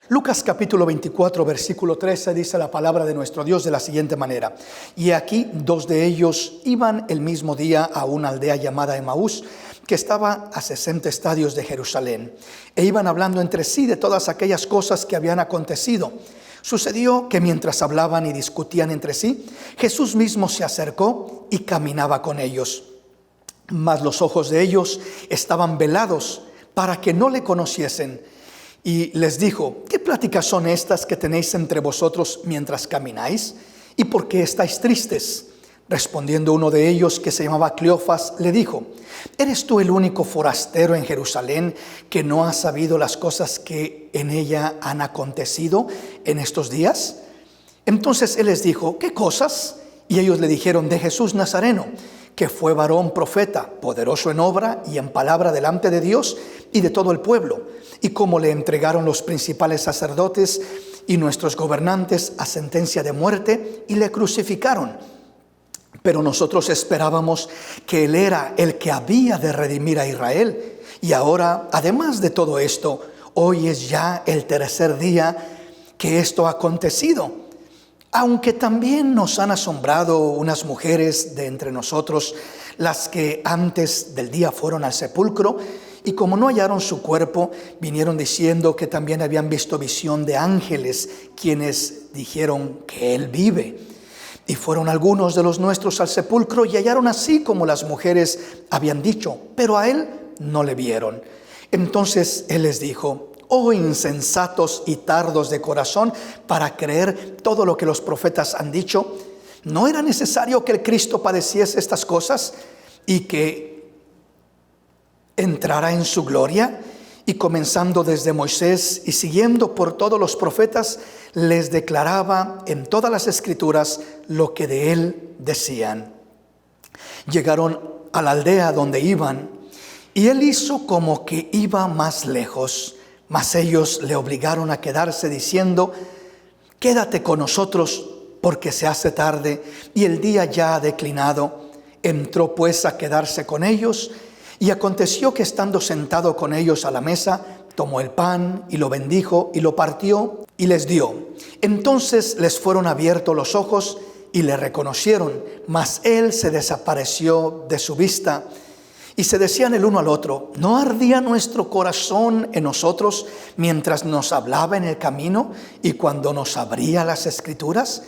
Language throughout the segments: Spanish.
Lucas capítulo 24, versículo 13 dice la palabra de nuestro Dios de la siguiente manera: y aquí dos de ellos iban el mismo día a una aldea llamada Emaús, que estaba a 60 estadios de Jerusalén, e iban hablando entre sí de todas aquellas cosas que habían acontecido. Sucedió que mientras hablaban y discutían entre sí, Jesús mismo se acercó y caminaba con ellos. Mas los ojos de ellos estaban velados para que no le conociesen. Y les dijo: ¿qué pláticas son estas que tenéis entre vosotros mientras camináis? ¿Y por qué estáis tristes? Respondiendo uno de ellos, que se llamaba Cleofas, le dijo: ¿eres tú el único forastero en Jerusalén que no ha sabido las cosas que en ella han acontecido en estos días? Entonces él les dijo: ¿qué cosas? Y ellos le dijeron: de Jesús Nazareno, que fue varón profeta, poderoso en obra y en palabra delante de Dios y de todo el pueblo, y cómo le entregaron los principales sacerdotes y nuestros gobernantes a sentencia de muerte y le crucificaron. Pero nosotros esperábamos que él era el que había de redimir a Israel. Y ahora, además de todo esto, hoy es ya el tercer día que esto ha acontecido. Aunque también nos han asombrado unas mujeres de entre nosotros, las que antes del día fueron al sepulcro, y como no hallaron su cuerpo, vinieron diciendo que también habían visto visión de ángeles, quienes dijeron que él vive. Y fueron algunos de los nuestros al sepulcro y hallaron así como las mujeres habían dicho, pero a él no le vieron. Entonces él les dijo: oh insensatos y tardos de corazón para creer todo lo que los profetas han dicho. ¿No era necesario que el Cristo padeciese estas cosas y que entrara en su gloria? Y comenzando desde Moisés y siguiendo por todos los profetas, les declaraba en todas las escrituras lo que de él decían. Llegaron a la aldea donde iban, y él hizo como que iba más lejos, mas ellos le obligaron a quedarse, diciendo: quédate con nosotros, porque se hace tarde y el día ya ha declinado. Entró pues a quedarse con ellos. Y aconteció que estando sentado con ellos a la mesa, tomó el pan y lo bendijo y lo partió y les dio. Entonces les fueron abiertos los ojos y le reconocieron, mas él se desapareció de su vista. Y se decían el uno al otro: ¿no ardía nuestro corazón en nosotros mientras nos hablaba en el camino y cuando nos abría las escrituras?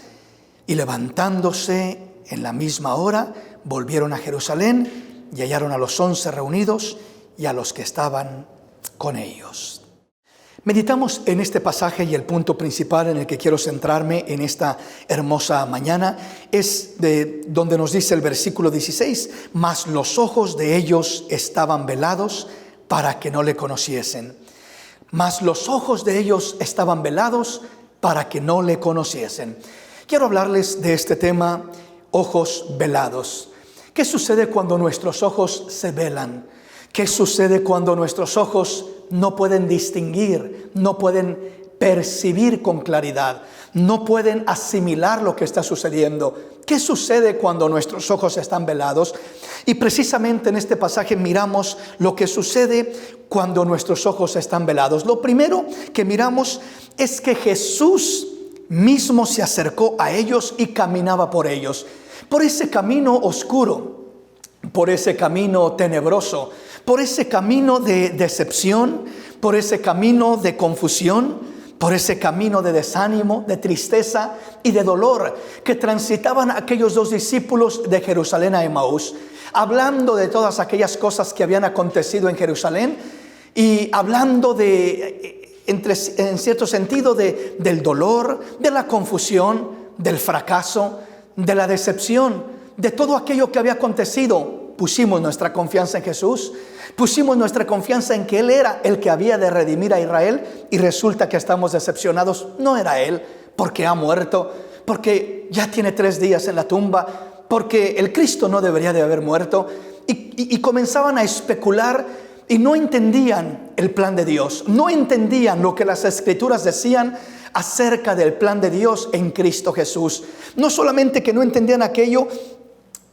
Y levantándose en la misma hora, volvieron a Jerusalén y hallaron a los 11 reunidos y a los que estaban con ellos. Meditamos en este pasaje, y el punto principal en el que quiero centrarme en esta hermosa mañana es de donde nos dice el versículo 16: mas los ojos de ellos estaban velados para que no le conociesen. Mas los ojos de ellos estaban velados para que no le conociesen. Quiero hablarles de este tema: ojos velados. ¿Qué sucede cuando nuestros ojos se velan? ¿Qué sucede cuando nuestros ojos no pueden distinguir, no pueden percibir con claridad, no pueden asimilar lo que está sucediendo? ¿Qué sucede cuando nuestros ojos están velados? Y precisamente en este pasaje miramos lo que sucede cuando nuestros ojos están velados. Lo primero que miramos es que Jesús mismo se acercó a ellos y caminaba por ellos. Por ese camino oscuro, por ese camino tenebroso, por ese camino de decepción, por ese camino de confusión, por ese camino de desánimo, de tristeza y de dolor que transitaban aquellos dos discípulos de Jerusalén a Emaús, hablando de todas aquellas cosas que habían acontecido en Jerusalén y hablando en cierto sentido del dolor, de la confusión, del fracaso, de la decepción, de todo aquello que había acontecido. Pusimos nuestra confianza en Jesús, pusimos nuestra confianza en que Él era el que había de redimir a Israel, y resulta que estamos decepcionados. No era Él, porque ha muerto, porque ya tiene 3 días en la tumba, porque el Cristo no debería de haber muerto, y comenzaban a especular y no entendían el plan de Dios, no entendían lo que las Escrituras decían acerca del plan de Dios en Cristo Jesús. No solamente que no entendían aquello,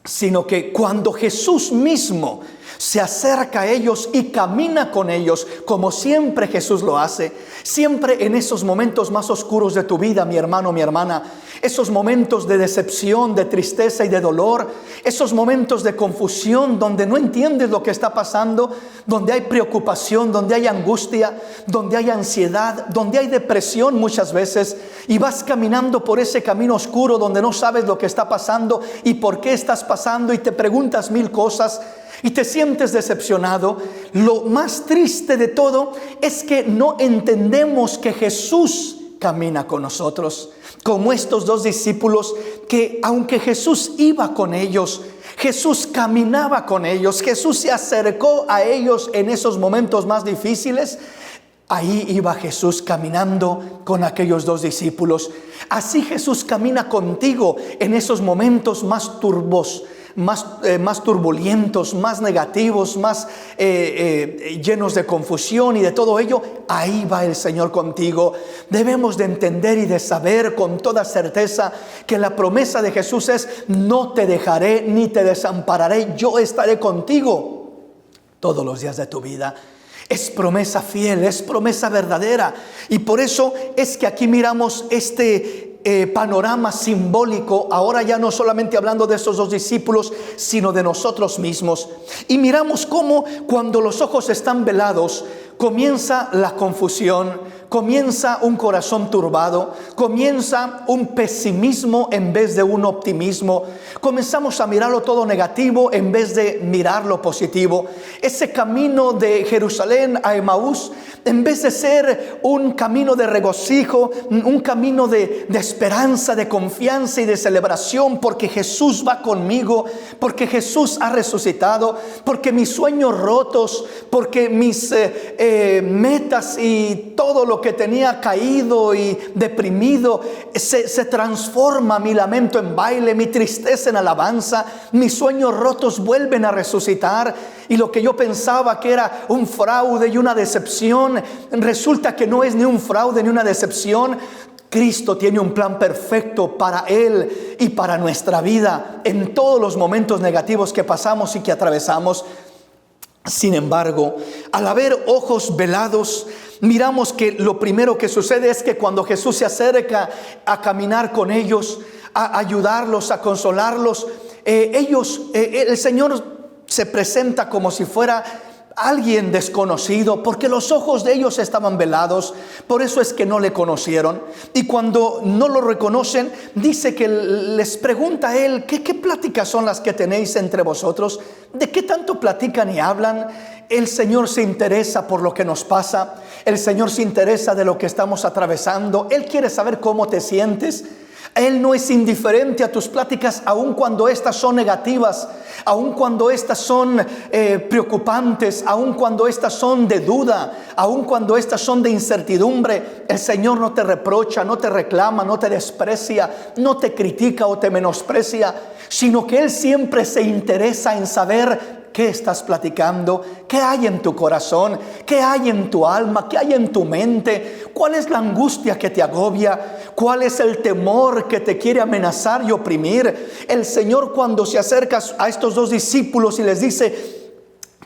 sino que cuando Jesús mismo se acerca a ellos y camina con ellos, como siempre Jesús lo hace. Siempre en esos momentos más oscuros de tu vida, mi hermano, mi hermana, esos momentos de decepción, de tristeza y de dolor, esos momentos de confusión donde no entiendes lo que está pasando, donde hay preocupación, donde hay angustia, donde hay ansiedad, donde hay depresión muchas veces, y vas caminando por ese camino oscuro donde no sabes lo que está pasando y por qué estás pasando, y te preguntas mil cosas y te sientes decepcionado. Lo más triste de todo es que no entendemos que Jesús camina con nosotros, como estos dos discípulos que, aunque Jesús iba con ellos, Jesús caminaba con ellos, Jesús se acercó a ellos en esos momentos más difíciles. Ahí iba Jesús caminando con aquellos dos discípulos. Así Jesús camina contigo en esos momentos más turbos, más turbulentos, más negativos, más llenos de confusión y de todo ello. Ahí va el Señor contigo. Debemos de entender y de saber con toda certeza que la promesa de Jesús es: no te dejaré ni te desampararé, yo estaré contigo todos los días de tu vida. Es promesa fiel, es promesa verdadera, y por eso es que aquí miramos este panorama simbólico, ahora ya no solamente hablando de estos dos discípulos, sino de nosotros mismos. Y miramos cómo cuando los ojos están velados, comienza la confusión, comienza un corazón turbado, comienza un pesimismo en vez de un optimismo. Comenzamos a mirarlo todo negativo en vez de mirar lo positivo. Ese camino de Jerusalén a Emaús, en vez de ser un camino de regocijo, un camino de esperanza, de confianza y de celebración, porque Jesús va conmigo, porque Jesús ha resucitado, porque mis sueños rotos, porque mis metas y todo lo que tenía caído y deprimido se transforma, mi lamento en baile, mi tristeza en alabanza, mis sueños rotos vuelven a resucitar, y lo que yo pensaba que era un fraude y una decepción, resulta que no es ni un fraude ni una decepción. Cristo tiene un plan perfecto para Él y para nuestra vida en todos los momentos negativos que pasamos y que atravesamos. Sin embargo, al haber ojos velados, miramos que lo primero que sucede es que cuando Jesús se acerca a caminar con ellos, a ayudarlos, a consolarlos, el Señor se presenta como si fuera alguien desconocido, porque los ojos de ellos estaban velados. Por eso es que no le conocieron, y cuando no lo reconocen, dice que les pregunta a él: ¿qué pláticas son las que tenéis entre vosotros? ¿De qué tanto platican y hablan? El Señor se interesa por lo que nos pasa, el Señor se interesa de lo que estamos atravesando, Él quiere saber cómo te sientes. Él no es indiferente a tus pláticas, aun cuando estas son negativas, aun cuando estas son preocupantes, aun cuando estas son de duda, aun cuando estas son de incertidumbre. El Señor no te reprocha, no te reclama, no te desprecia, no te critica o te menosprecia, sino que Él siempre se interesa en saber ¿qué estás platicando? ¿Qué hay en tu corazón? ¿Qué hay en tu alma? ¿Qué hay en tu mente? ¿Cuál es la angustia que te agobia? ¿Cuál es el temor que te quiere amenazar y oprimir? El Señor, cuando se acerca a estos dos discípulos y les dice: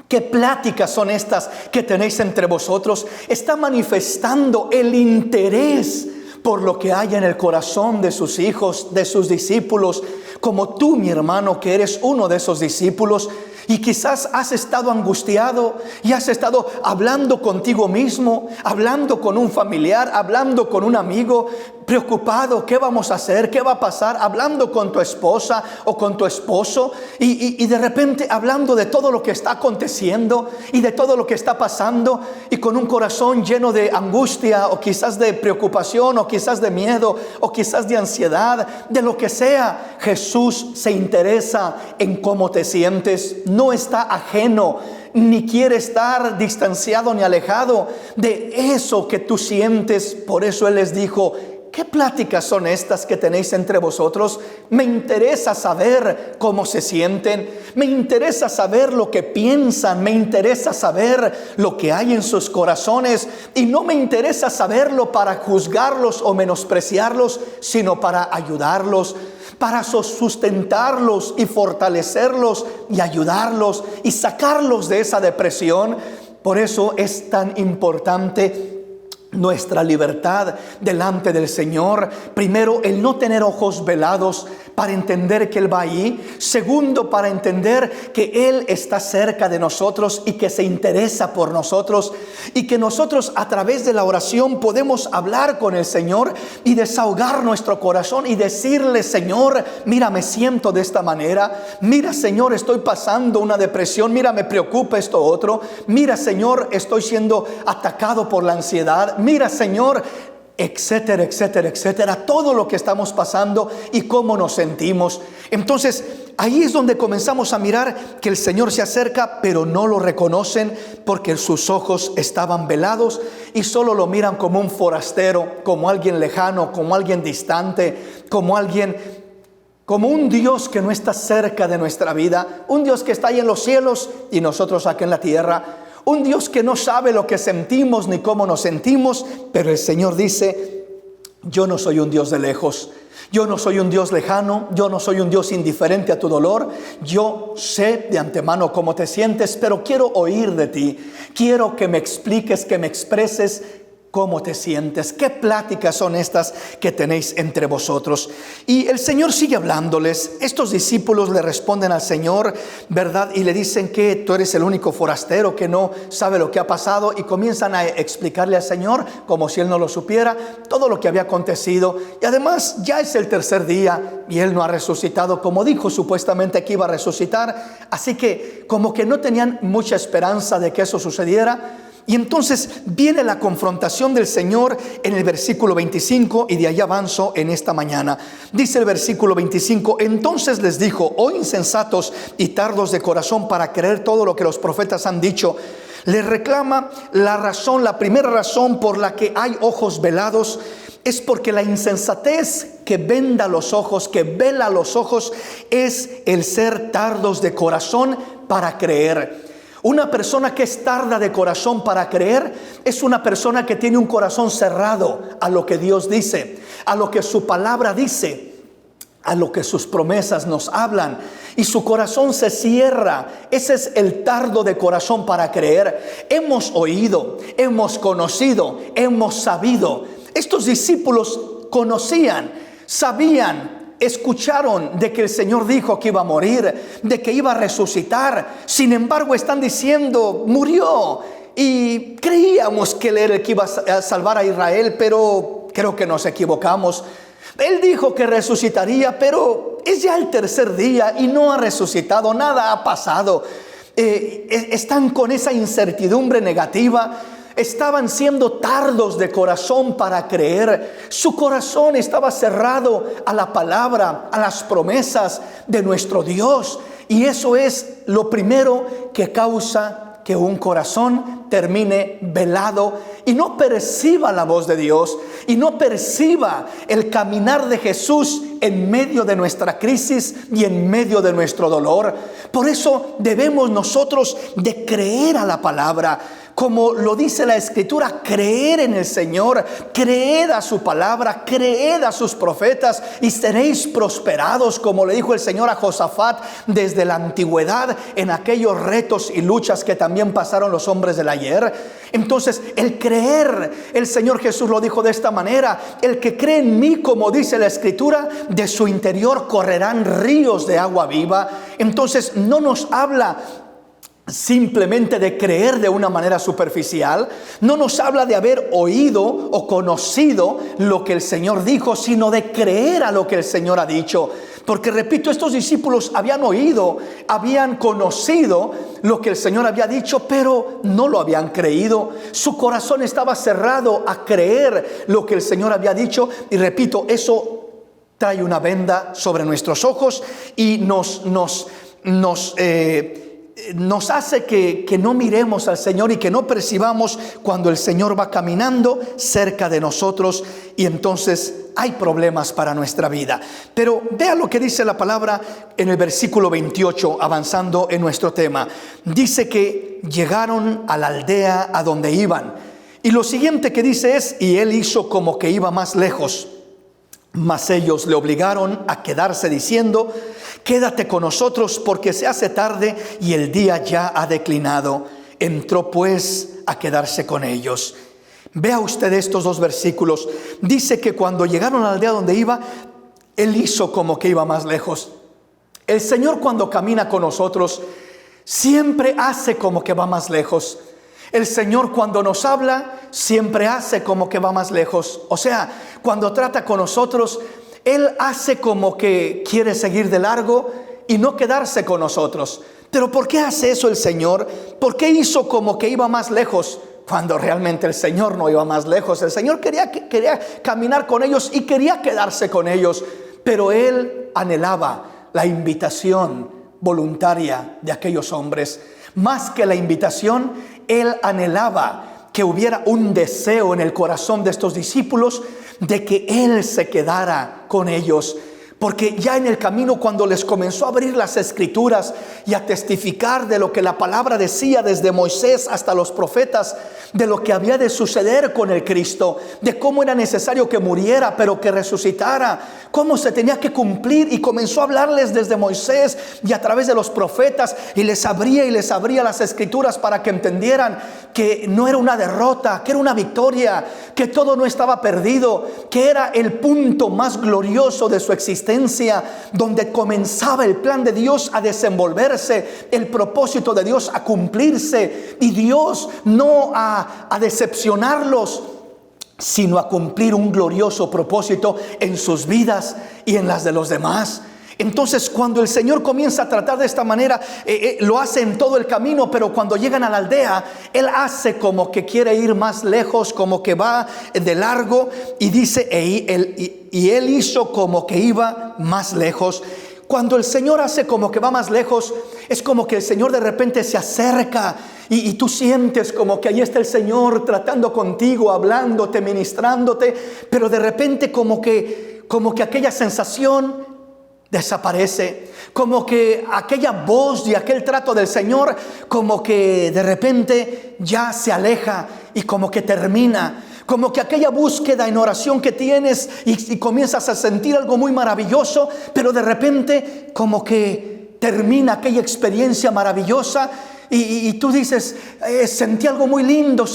¿qué pláticas son estas que tenéis entre vosotros?, está manifestando el interés por lo que hay en el corazón de sus hijos, de sus discípulos, como tú, mi hermano, que eres uno de esos discípulos. Y quizás has estado angustiado y has estado hablando contigo mismo, hablando con un familiar, hablando con un amigo, preocupado, ¿qué vamos a hacer? ¿Qué va a pasar? Hablando con tu esposa o con tu esposo y de repente hablando de todo lo que está aconteciendo y de todo lo que está pasando, y con un corazón lleno de angustia o quizás de preocupación o quizás de miedo o quizás de ansiedad, de lo que sea. Jesús se interesa en cómo te sientes, no está ajeno, ni quiere estar distanciado ni alejado de eso que tú sientes. Por eso Él les dijo: ¿qué pláticas son estas que tenéis entre vosotros? Me interesa saber cómo se sienten, me interesa saber lo que piensan, me interesa saber lo que hay en sus corazones, y no me interesa saberlo para juzgarlos o menospreciarlos, sino para ayudarlos, para sustentarlos y fortalecerlos y ayudarlos y sacarlos de esa depresión. Por eso es tan importante nuestra libertad delante del Señor. Primero, el no tener ojos velados para entender que Él va ahí. Segundo, para entender que Él está cerca de nosotros y que se interesa por nosotros, y que nosotros a través de la oración podemos hablar con el Señor y desahogar nuestro corazón y decirle: Señor, mira, me siento de esta manera. Mira, Señor, estoy pasando una depresión. Mira, me preocupa esto otro. Mira, Señor, estoy siendo atacado por la ansiedad. Mira, Señor, etcétera, etcétera, etcétera, todo lo que estamos pasando y cómo nos sentimos. Entonces, ahí es donde comenzamos a mirar que el Señor se acerca, pero no lo reconocen porque sus ojos estaban velados y solo lo miran como un forastero, como alguien lejano, como alguien distante, como un Dios que no está cerca de nuestra vida, un Dios que está ahí en los cielos y nosotros aquí en la tierra. Un Dios que no sabe lo que sentimos ni cómo nos sentimos, pero el Señor dice: yo no soy un Dios de lejos, yo no soy un Dios lejano, yo no soy un Dios indiferente a tu dolor. Yo sé de antemano cómo te sientes, pero quiero oír de ti. Quiero que me expliques, que me expreses cómo te sientes. ¿Qué pláticas son estas que tenéis entre vosotros? Y el Señor sigue hablándoles. Estos discípulos le responden al Señor, ¿verdad? Y le dicen que tú eres el único forastero que no sabe lo que ha pasado, y comienzan a explicarle al Señor, como si Él no lo supiera, todo lo que había acontecido. Y además ya es el tercer día y Él no ha resucitado como dijo supuestamente que iba a resucitar. Así que como que no tenían mucha esperanza de que eso sucediera. Y entonces viene la confrontación del Señor en el versículo 25, y de ahí avanzo en esta mañana. Dice el versículo 25: entonces les dijo: oh insensatos y tardos de corazón para creer todo lo que los profetas han dicho. Les reclama la primera razón por la que hay ojos velados, es porque la insensatez que venda los ojos, que vela los ojos, es el ser tardos de corazón para creer. Una persona que es tarda de corazón para creer es una persona que tiene un corazón cerrado a lo que Dios dice, a lo que su palabra dice, a lo que sus promesas nos hablan, y su corazón se cierra. Ese es el tardo de corazón para creer. Hemos oído, hemos conocido, hemos sabido. Estos discípulos conocían, sabían, escucharon de que el Señor dijo que iba a morir, de que iba a resucitar. Sin embargo, están diciendo: murió, y creíamos que Él era el que iba a salvar a Israel, pero creo que nos equivocamos. Él dijo que resucitaría, pero es ya el tercer día y no ha resucitado, nada ha pasado. Están con esa incertidumbre negativa. Estaban siendo tardos de corazón para creer. Su corazón estaba cerrado a la palabra, a las promesas de nuestro Dios. Y eso es lo primero que causa que un corazón termine velado y no perciba la voz de Dios, y no perciba el caminar de Jesús en medio de nuestra crisis y en medio de nuestro dolor. Por eso debemos nosotros de creer a la palabra. Como lo dice la Escritura, creer en el Señor, creed a su palabra, creed a sus profetas y seréis prosperados, como le dijo el Señor a Josafat desde la antigüedad en aquellos retos y luchas que también pasaron los hombres del ayer. Entonces, el creer, el Señor Jesús lo dijo de esta manera: el que cree en mí, como dice la Escritura, de su interior correrán ríos de agua viva. Entonces, no nos habla simplemente de creer de una manera superficial, no nos habla de haber oído o conocido lo que el Señor dijo, sino de creer a lo que el Señor ha dicho. Porque repito, estos discípulos habían oído, habían conocido lo que el Señor había dicho, pero no lo habían creído. Su corazón estaba cerrado a creer lo que el Señor había dicho. Y repito, eso trae una venda sobre nuestros ojos y nos nos hace que no miremos al Señor y que no percibamos cuando el Señor va caminando cerca de nosotros, y entonces hay problemas para nuestra vida. Pero vea lo que dice la palabra en el versículo 28, avanzando en nuestro tema. Dice que llegaron a la aldea a donde iban, y lo siguiente que dice es: y él hizo como que iba más lejos, mas ellos le obligaron a quedarse diciendo: quédate con nosotros, porque se hace tarde y el día ya ha declinado. Entró pues a quedarse con ellos. Vea usted estos dos versículos. Dice que cuando llegaron a la aldea donde iba, él hizo como que iba más lejos. El Señor, cuando camina con nosotros, siempre hace como que va más lejos. El Señor, cuando nos habla, siempre hace como que va más lejos. O sea, cuando trata con nosotros, Él hace como que quiere seguir de largo y no quedarse con nosotros. Pero ¿por qué hace eso el Señor? ¿Por qué hizo como que iba más lejos cuando realmente el Señor no iba más lejos? El Señor quería caminar con ellos y quería quedarse con ellos, pero Él anhelaba la invitación voluntaria de aquellos hombres. Más que la invitación, Él anhelaba que hubiera un deseo en el corazón de estos discípulos de que Él se quedara con ellos. Porque ya en el camino, cuando les comenzó a abrir las Escrituras y a testificar de lo que la palabra decía desde Moisés hasta los profetas, de lo que había de suceder con el Cristo, de cómo era necesario que muriera pero que resucitara, cómo se tenía que cumplir, y comenzó a hablarles desde Moisés y a través de los profetas, y les abría las Escrituras para que entendieran que no era una derrota, que era una victoria, que todo no estaba perdido, que era el punto más glorioso de su existencia, donde comenzaba el plan de Dios a desenvolverse, el propósito de Dios a cumplirse, y Dios no a decepcionarlos, sino a cumplir un glorioso propósito en sus vidas y en las de los demás. Entonces, cuando el Señor comienza a tratar de esta manera, lo hace en todo el camino, pero cuando llegan a la aldea, Él hace como que quiere ir más lejos, como que va de largo, y dice, y Él hizo como que iba más lejos. Cuando el Señor hace como que va más lejos, es como que el Señor de repente se acerca, y tú sientes como que ahí está el Señor tratando contigo, hablándote, ministrándote, pero de repente como que aquella sensación desaparece, como que aquella voz y aquel trato del Señor como que de repente ya se aleja y como que termina, como que aquella búsqueda en oración que tienes y comienzas a sentir algo muy maravilloso, pero de repente como que termina aquella experiencia maravillosa. Y tú dices, sentí algo muy lindo,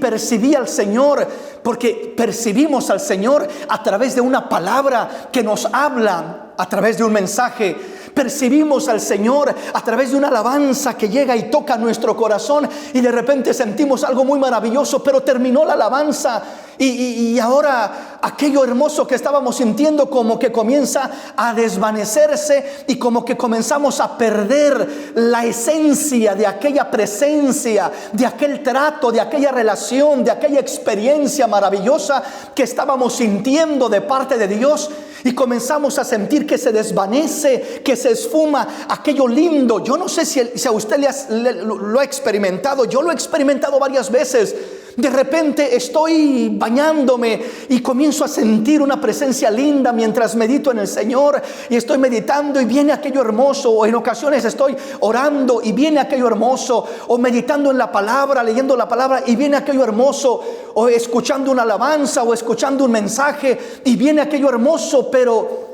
percibí al Señor, porque percibimos al Señor a través de una palabra que nos habla, a través de un mensaje. Percibimos al Señor a través de una alabanza que llega y toca nuestro corazón, y de repente sentimos algo muy maravilloso, pero terminó la alabanza y ahora aquello hermoso que estábamos sintiendo como que comienza a desvanecerse, y como que comenzamos a perder la esencia de aquella presencia, de aquel trato, de aquella relación, de aquella experiencia maravillosa que estábamos sintiendo de parte de Dios. Y comenzamos a sentir que se desvanece, que se esfuma aquello lindo. Yo no sé si a usted lo ha experimentado. Yo lo he experimentado varias veces. De repente estoy bañándome y comienzo a sentir una presencia linda mientras medito en el Señor, y estoy meditando y viene aquello hermoso. O en ocasiones estoy orando y viene aquello hermoso, o meditando en la palabra, leyendo la palabra, y viene aquello hermoso, o escuchando una alabanza o escuchando un mensaje y viene aquello hermoso, pero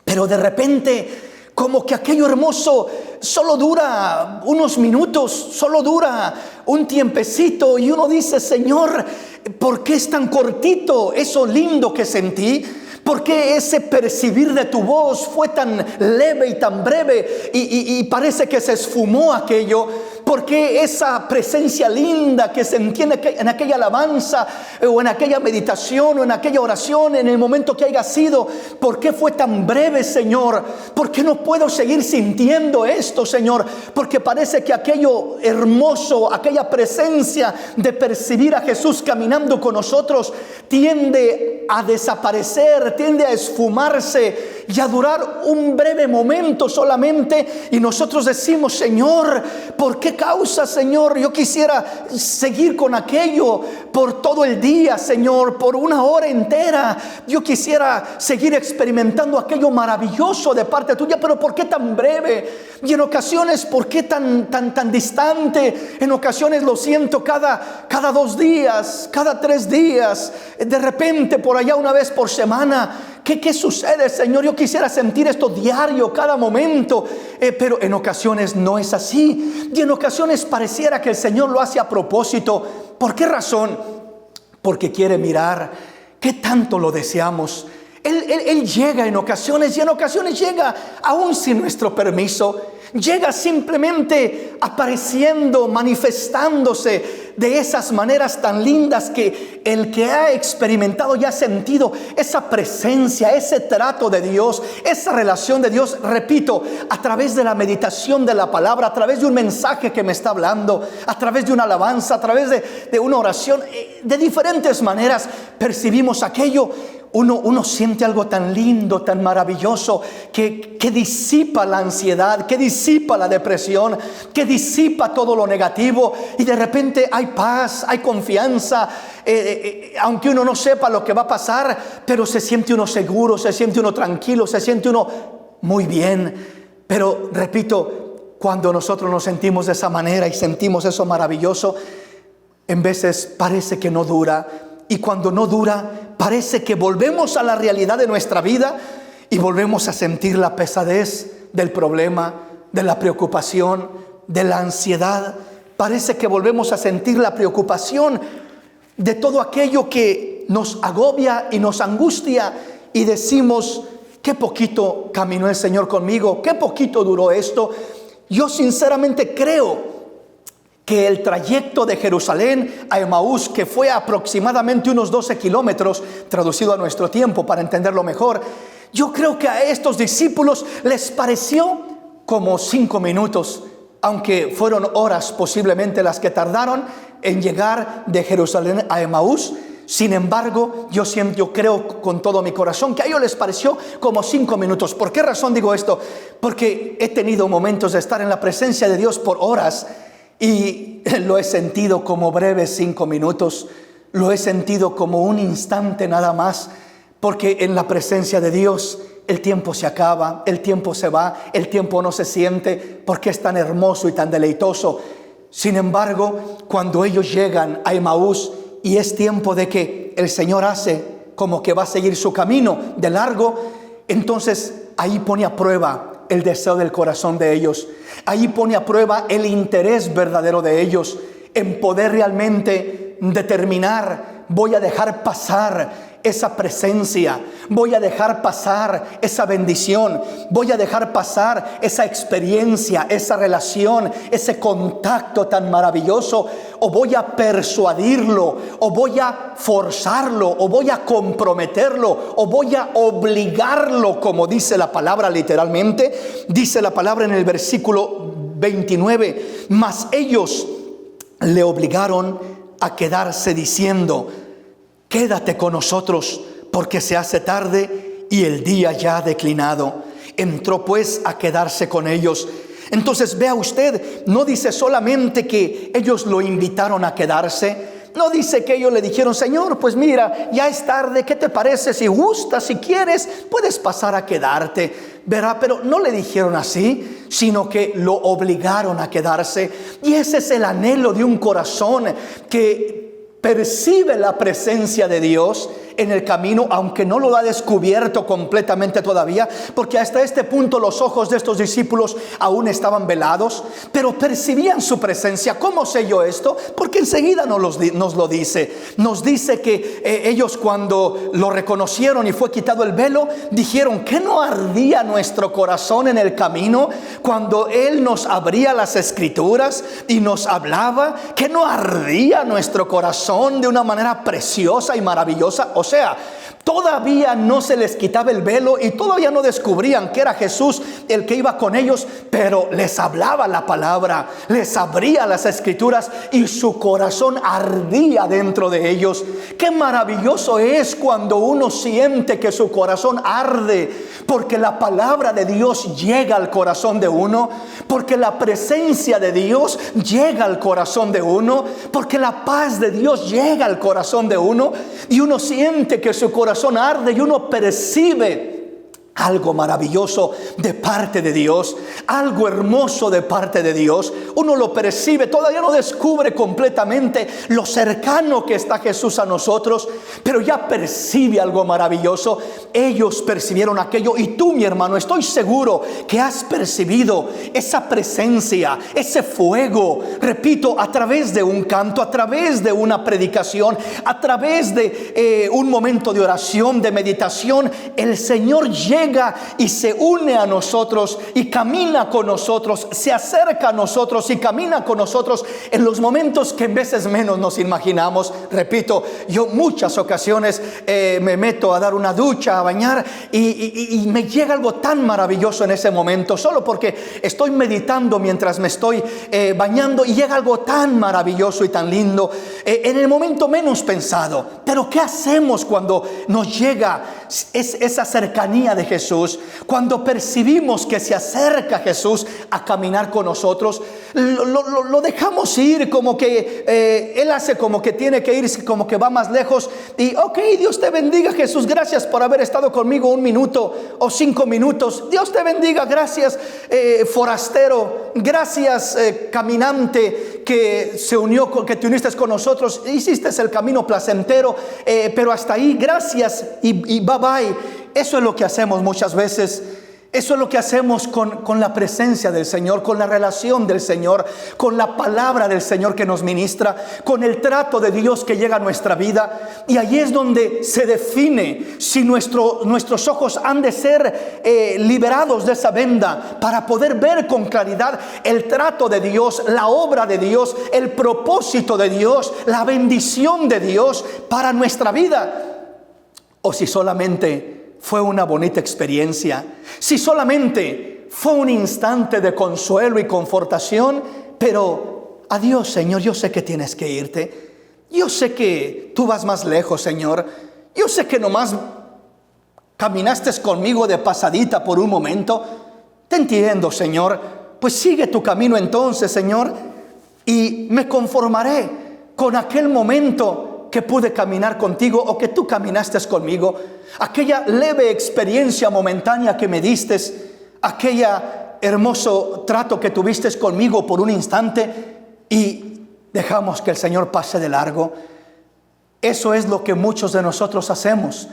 de repente como que aquello hermoso solo dura unos minutos, solo dura un tiempecito, y uno dice, Señor, ¿por qué es tan cortito eso lindo que sentí? ¿Por qué ese percibir de tu voz fue tan leve y tan breve y parece que se esfumó aquello? ¿Por qué esa presencia linda que sentí en aquella alabanza, o en aquella meditación, o en aquella oración, en el momento que haya sido, por qué fue tan breve, Señor? ¿Por qué no puedo seguir sintiendo esto, Señor? Porque parece que aquello hermoso, aquella presencia de percibir a Jesús caminando con nosotros, tiende a desaparecer, tiende a esfumarse, y a durar un breve momento solamente, y nosotros decimos: Señor, ¿por qué causa, Señor? Yo quisiera seguir con aquello por todo el día, Señor, por una hora entera. Yo quisiera seguir experimentando aquello maravilloso de parte tuya, pero ¿por qué tan breve? Y en ocasiones, ¿por qué tan distante? En ocasiones lo siento cada 2 días, cada 3 días, de repente por allá una vez por semana. ¿Qué sucede, Señor? Yo quisiera sentir esto diario, cada momento, pero en ocasiones no es así. Y en ocasiones pareciera que el Señor lo hace a propósito. ¿Por qué razón? Porque quiere mirar qué tanto lo deseamos. Él llega en ocasiones, y en ocasiones llega aún sin nuestro permiso. Llega simplemente apareciendo, manifestándose de esas maneras tan lindas que el que ha experimentado y ha sentido esa presencia, ese trato de Dios, esa relación de Dios, repito, a través de la meditación de la palabra, a través de un mensaje que me está hablando, a través de una alabanza, a través de una oración, de diferentes maneras percibimos aquello. Uno siente algo tan lindo, tan maravilloso, que disipa la ansiedad, que disipa la depresión, que disipa todo lo negativo, y de repente hay paz, hay confianza, aunque uno no sepa lo que va a pasar, pero se siente uno seguro, se siente uno tranquilo, se siente uno muy bien. Pero repito, cuando nosotros nos sentimos de esa manera y sentimos eso maravilloso, en veces parece que no dura. Y cuando no dura, parece que volvemos a la realidad de nuestra vida y volvemos a sentir la pesadez del problema, de la preocupación, de la ansiedad. Parece que volvemos a sentir la preocupación de todo aquello que nos agobia y nos angustia, y decimos: qué poquito caminó el Señor conmigo, qué poquito duró esto. Yo sinceramente creo que el trayecto de Jerusalén a Emaús, que fue aproximadamente unos 12 kilómetros, traducido a nuestro tiempo para entenderlo mejor, yo creo que a estos discípulos les pareció como 5 minutos, aunque fueron horas posiblemente las que tardaron en llegar de Jerusalén a Emaús. Sin embargo, yo creo con todo mi corazón que a ellos les pareció como 5 minutos. ¿Por qué razón digo esto? Porque he tenido momentos de estar en la presencia de Dios por horas, y lo he sentido como breves 5 minutos, lo he sentido como un instante nada más, porque en la presencia de Dios el tiempo se acaba, el tiempo se va, el tiempo no se siente, porque es tan hermoso y tan deleitoso. Sin embargo, cuando ellos llegan a Emaús y es tiempo de que el Señor hace como que va a seguir su camino de largo, entonces ahí pone a prueba el deseo del corazón de ellos. Ahí pone a prueba el interés verdadero de ellos en poder realmente determinar: voy a dejar pasar esa presencia, voy a dejar pasar esa bendición, voy a dejar pasar esa experiencia, esa relación, ese contacto tan maravilloso, o voy a persuadirlo, o voy a forzarlo, o voy a comprometerlo, o voy a obligarlo, como dice la palabra literalmente. Dice la palabra en el versículo 29: mas ellos le obligaron a quedarse, diciendo: quédate con nosotros, porque se hace tarde y el día ya ha declinado. Entró pues a quedarse con ellos. Entonces vea usted, no dice solamente que ellos lo invitaron a quedarse. No dice que ellos le dijeron: Señor, pues mira, ya es tarde, ¿qué te parece? Si gustas, si quieres, puedes pasar a quedarte. Verá, pero no le dijeron así, sino que lo obligaron a quedarse. Y ese es el anhelo de un corazón que percibe la presencia de Dios en el camino, aunque no lo ha descubierto completamente todavía, porque hasta este punto los ojos de estos discípulos aún estaban velados, pero percibían su presencia. ¿Cómo sé yo esto? Porque enseguida nos lo dice. Nos dice que ellos, cuando lo reconocieron y fue quitado el velo, dijeron: ¿qué no ardía nuestro corazón en el camino cuando Él nos abría las Escrituras y nos hablaba? ¿Qué no ardía nuestro corazón de una manera preciosa y maravillosa? O sea, Todavía no se les quitaba el velo y todavía no descubrían que era Jesús el que iba con ellos, pero les hablaba la palabra, les abría las escrituras y su corazón ardía dentro de ellos. Qué maravilloso es cuando uno siente que su corazón arde, porque la palabra de Dios llega al corazón de uno, porque la presencia de Dios llega al corazón de uno, porque la paz de Dios llega al corazón de uno, y uno siente que su corazón arde y uno percibe algo maravilloso de parte de Dios, algo hermoso de parte de Dios. Uno lo percibe, todavía no descubre completamente lo cercano que está Jesús a nosotros, pero ya percibe algo maravilloso. Ellos percibieron aquello, y tú, mi hermano, estoy seguro que has percibido esa presencia, ese fuego, repito, a través de un canto, a través de una predicación, a través de un momento de oración, de meditación. El Señor llega y se une a nosotros y camina con nosotros, se acerca a nosotros y camina con nosotros en los momentos que en veces menos nos imaginamos. Repito, yo muchas ocasiones me meto a dar una ducha, a bañar, y me llega algo tan maravilloso en ese momento, solo porque estoy meditando mientras me estoy bañando, y llega algo tan maravilloso y tan lindo en el momento menos pensado. Pero ¿qué hacemos cuando nos llega esa cercanía de Jesús? Cuando percibimos que se acerca Jesús a caminar con nosotros, lo dejamos ir, como que Él hace como que tiene que irse, como que va más lejos, y ok, Dios te bendiga, Jesús, gracias por haber estado conmigo 1 minuto o 5 minutos, Dios te bendiga, gracias forastero, gracias caminante que se unió, que te uniste con nosotros, hiciste el camino placentero, pero hasta ahí, gracias y bye bye. Eso es lo que hacemos muchas veces. Eso es lo que hacemos con la presencia del Señor, con la relación del Señor, con la palabra del Señor que nos ministra, con el trato de Dios que llega a nuestra vida. Y ahí es donde se define si nuestros ojos han de ser liberados de esa venda, para poder ver con claridad el trato de Dios, la obra de Dios, el propósito de Dios, la bendición de Dios para nuestra vida. O si solamente fue una bonita experiencia, si solamente fue un instante de consuelo y confortación, pero adiós, Señor, yo sé que tienes que irte, yo sé que tú vas más lejos, Señor, yo sé que nomás caminaste conmigo de pasadita por un momento, te entiendo, Señor, pues sigue tu camino entonces, Señor, y me conformaré con aquel momento que pude caminar contigo, o que tú caminaste conmigo, aquella leve experiencia momentánea que me diste, aquella hermoso trato que tuviste conmigo por un instante, y dejamos que el Señor pase de largo. Eso es lo que muchos de nosotros hacemos,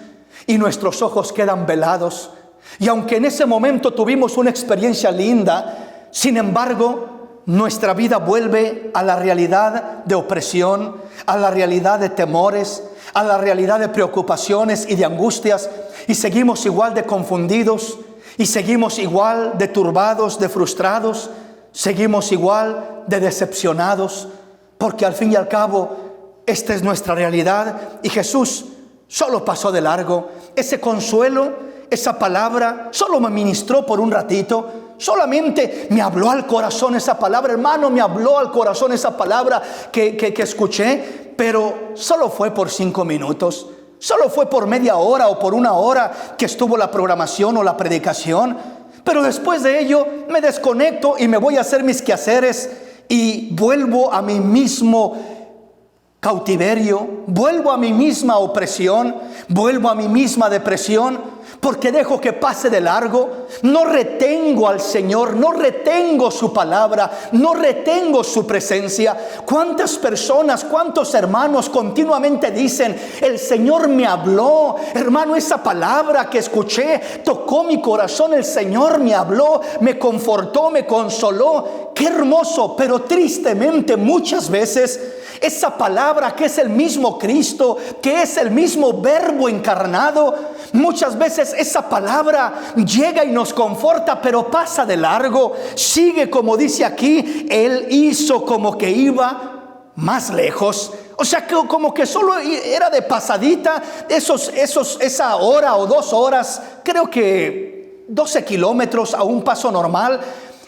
y nuestros ojos quedan velados, y aunque en ese momento tuvimos una experiencia linda, sin embargo nuestra vida vuelve a la realidad de opresión, a la realidad de temores, a la realidad de preocupaciones y de angustias, y seguimos igual de confundidos, y seguimos igual de turbados, de frustrados, seguimos igual de decepcionados, porque al fin y al cabo esta es nuestra realidad, y Jesús solo pasó de largo. Ese consuelo, esa palabra, solo me ministró por un ratito. Solamente me habló al corazón esa palabra, hermano, me habló al corazón esa palabra que escuché, pero solo fue por 5 minutos, solo fue por media hora o por 1 hora que estuvo la programación o la predicación. Pero después de ello me desconecto y me voy a hacer mis quehaceres, y vuelvo a mi mismo cautiverio, vuelvo a mi misma opresión, vuelvo a mi misma depresión, porque dejo que pase de largo. No retengo al Señor, no retengo su palabra, no retengo su presencia. ¿Cuántas personas, cuántos hermanos continuamente dicen: el Señor me habló, hermano, esa palabra que escuché tocó mi corazón, el Señor me habló, me confortó, me consoló? Qué hermoso, pero tristemente muchas veces esa palabra, que es el mismo Cristo, que es el mismo Verbo encarnado, muchas veces esa palabra llega y nos conforta, pero pasa de largo. Sigue, como dice aquí, Él hizo como que iba más lejos. O sea, que como que solo era de pasadita, esa hora o 2 horas, creo que 12 kilómetros a un paso normal.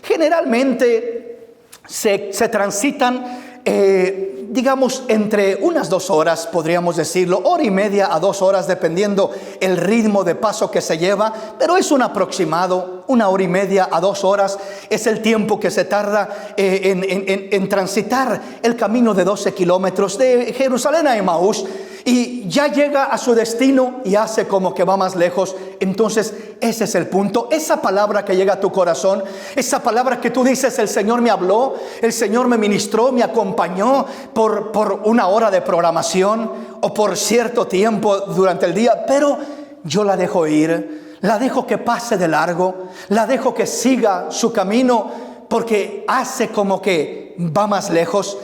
Generalmente se transitan, digamos, entre unas 2 horas, podríamos decirlo, 1:30 a 2 horas, dependiendo el ritmo de paso que se lleva, pero es un aproximado. 1:30 a 2 horas es el tiempo que se tarda en transitar el camino de 12 kilómetros de Jerusalén a Emaús, y ya llega a su destino y hace como que va más lejos. Entonces ese es el punto. Esa palabra que llega a tu corazón, esa palabra que tú dices: el Señor me habló, el Señor me ministró, me acompañó por 1 hora de programación o por cierto tiempo durante el día, pero yo la dejo ir, la dejo que pase de largo, la dejo que siga su camino, porque hace como que va más lejos.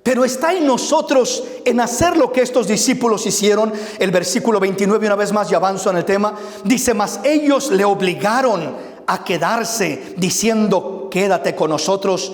Pero está en nosotros en hacer lo que estos discípulos hicieron. El versículo 29, una vez más, ya avanzo en el tema, dice: mas ellos le obligaron a quedarse, diciendo: quédate con nosotros,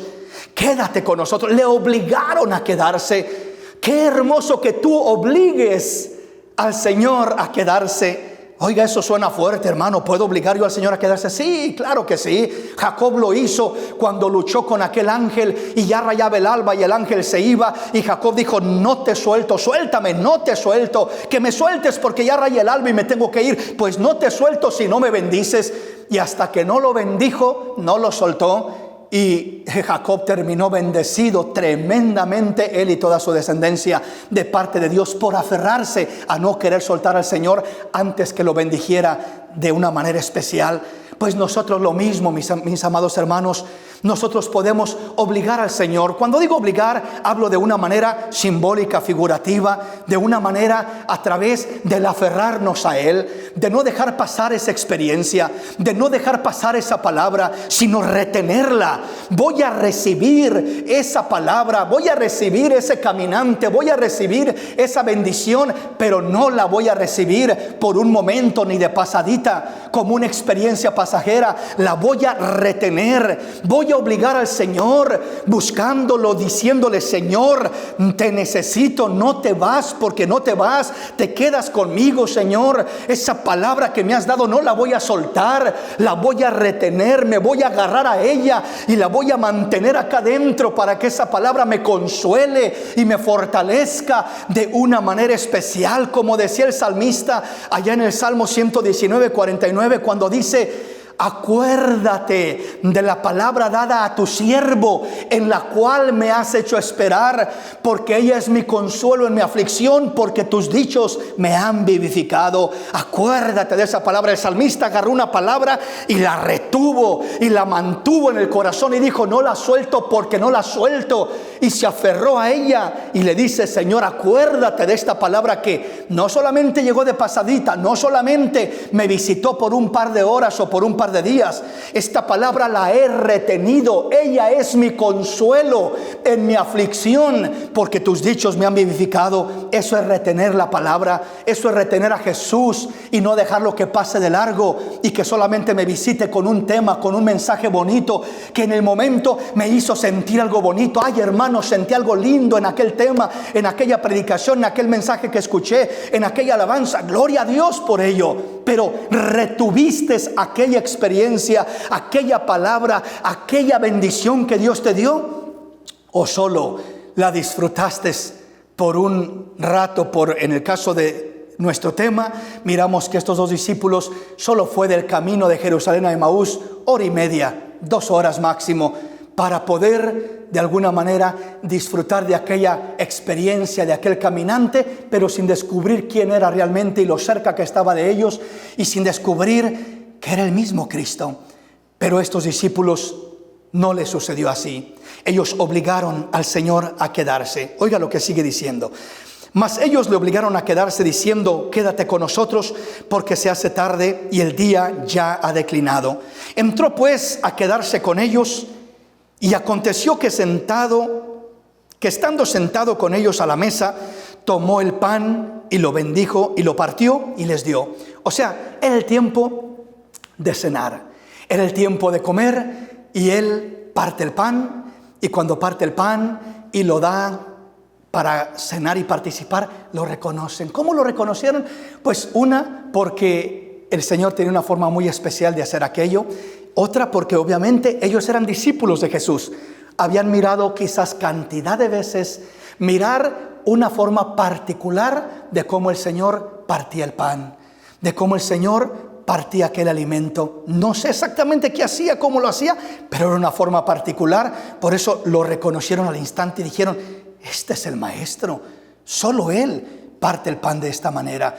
quédate con nosotros. Le obligaron a quedarse. Qué hermoso que tú obligues al Señor a quedarse. Oiga, eso suena fuerte, hermano. ¿Puedo obligar yo al Señor a quedarse? Sí, claro que sí. Jacob lo hizo cuando luchó con aquel ángel y ya rayaba el alba y el ángel se iba, y Jacob dijo: no te suelto, suéltame, no te suelto, que me sueltes porque ya raya el alba y me tengo que ir. Pues no te suelto si no me bendices. Y hasta que no lo bendijo, no lo soltó. Y Jacob terminó bendecido tremendamente, él y toda su descendencia, de parte de Dios, por aferrarse a no querer soltar al Señor antes que lo bendijera de una manera especial. Pues nosotros lo mismo, mis amados hermanos. Nosotros podemos obligar al Señor. Cuando digo obligar, hablo de una manera simbólica, figurativa, de una manera a través del aferrarnos a Él, de no dejar pasar esa experiencia, de no dejar pasar esa palabra, sino retenerla. Voy a recibir esa palabra, voy a recibir ese caminante, voy a recibir esa bendición, pero no la voy a recibir por un momento ni de pasadita, como una experiencia pasajera. La voy a retener, voy a obligar al Señor, buscándolo, diciéndole: Señor, te necesito, no te vas, porque no te vas, te quedas conmigo, Señor. Esa palabra que me has dado no la voy a soltar, la voy a retener, me voy a agarrar a ella y la voy a mantener acá dentro, para que esa palabra me consuele y me fortalezca de una manera especial, como decía el salmista allá en el Salmo 119:49, cuando dice: acuérdate de la palabra dada a tu siervo, en la cual me has hecho esperar, porque ella es mi consuelo en mi aflicción, porque tus dichos me han vivificado. Acuérdate de esa palabra. El salmista agarró una palabra y la retuvo y la mantuvo en el corazón y dijo: no la suelto porque no la suelto. Y se aferró a ella y le dice: Señor, acuérdate de esta palabra que no solamente llegó de pasadita, no solamente me visitó por un par de horas o por un par de días. Esta palabra la he retenido. Ella es mi consuelo en mi aflicción, porque tus dichos me han vivificado. Eso es retener la palabra. Eso es retener a Jesús y no dejarlo que pase de largo y que solamente me visite con un tema, con un mensaje bonito, que en el momento me hizo sentir algo bonito. Ay, hermano, sentí algo lindo en aquel tema, en aquella predicación, en aquel mensaje que escuché, en aquella alabanza. Gloria a Dios por ello. Pero retuviste aquella experiencia, aquella palabra, aquella bendición que Dios te dio, o solo la disfrutaste por un rato. En el caso de nuestro tema, miramos que estos 2 discípulos solo fue del camino de Jerusalén a Emaús 1:30, 2 horas máximo, para poder de alguna manera disfrutar de aquella experiencia, de aquel caminante, pero sin descubrir quién era realmente y lo cerca que estaba de ellos, y sin descubrir que era el mismo Cristo. Pero a estos discípulos no les sucedió así. Ellos obligaron al Señor a quedarse. Oiga lo que sigue diciendo: mas ellos le obligaron a quedarse, diciendo: quédate con nosotros, porque se hace tarde y el día ya ha declinado. Entró pues a quedarse con ellos, y aconteció que estando sentado con ellos a la mesa, tomó el pan y lo bendijo y lo partió y les dio. O sea, era el tiempo de cenar, era el tiempo de comer, y él parte el pan, y cuando parte el pan y lo da, para cenar y participar, lo reconocen. ¿Cómo lo reconocieron? Pues una, porque el Señor tenía una forma muy especial de hacer aquello. Otra, porque obviamente ellos eran discípulos de Jesús. Habían mirado quizás cantidad de veces, mirar una forma particular de cómo el Señor partía el pan, de cómo el Señor partía aquel alimento. No sé exactamente qué hacía, cómo lo hacía, pero era una forma particular. Por eso lo reconocieron al instante y dijeron: este es el Maestro, solo Él parte el pan de esta manera.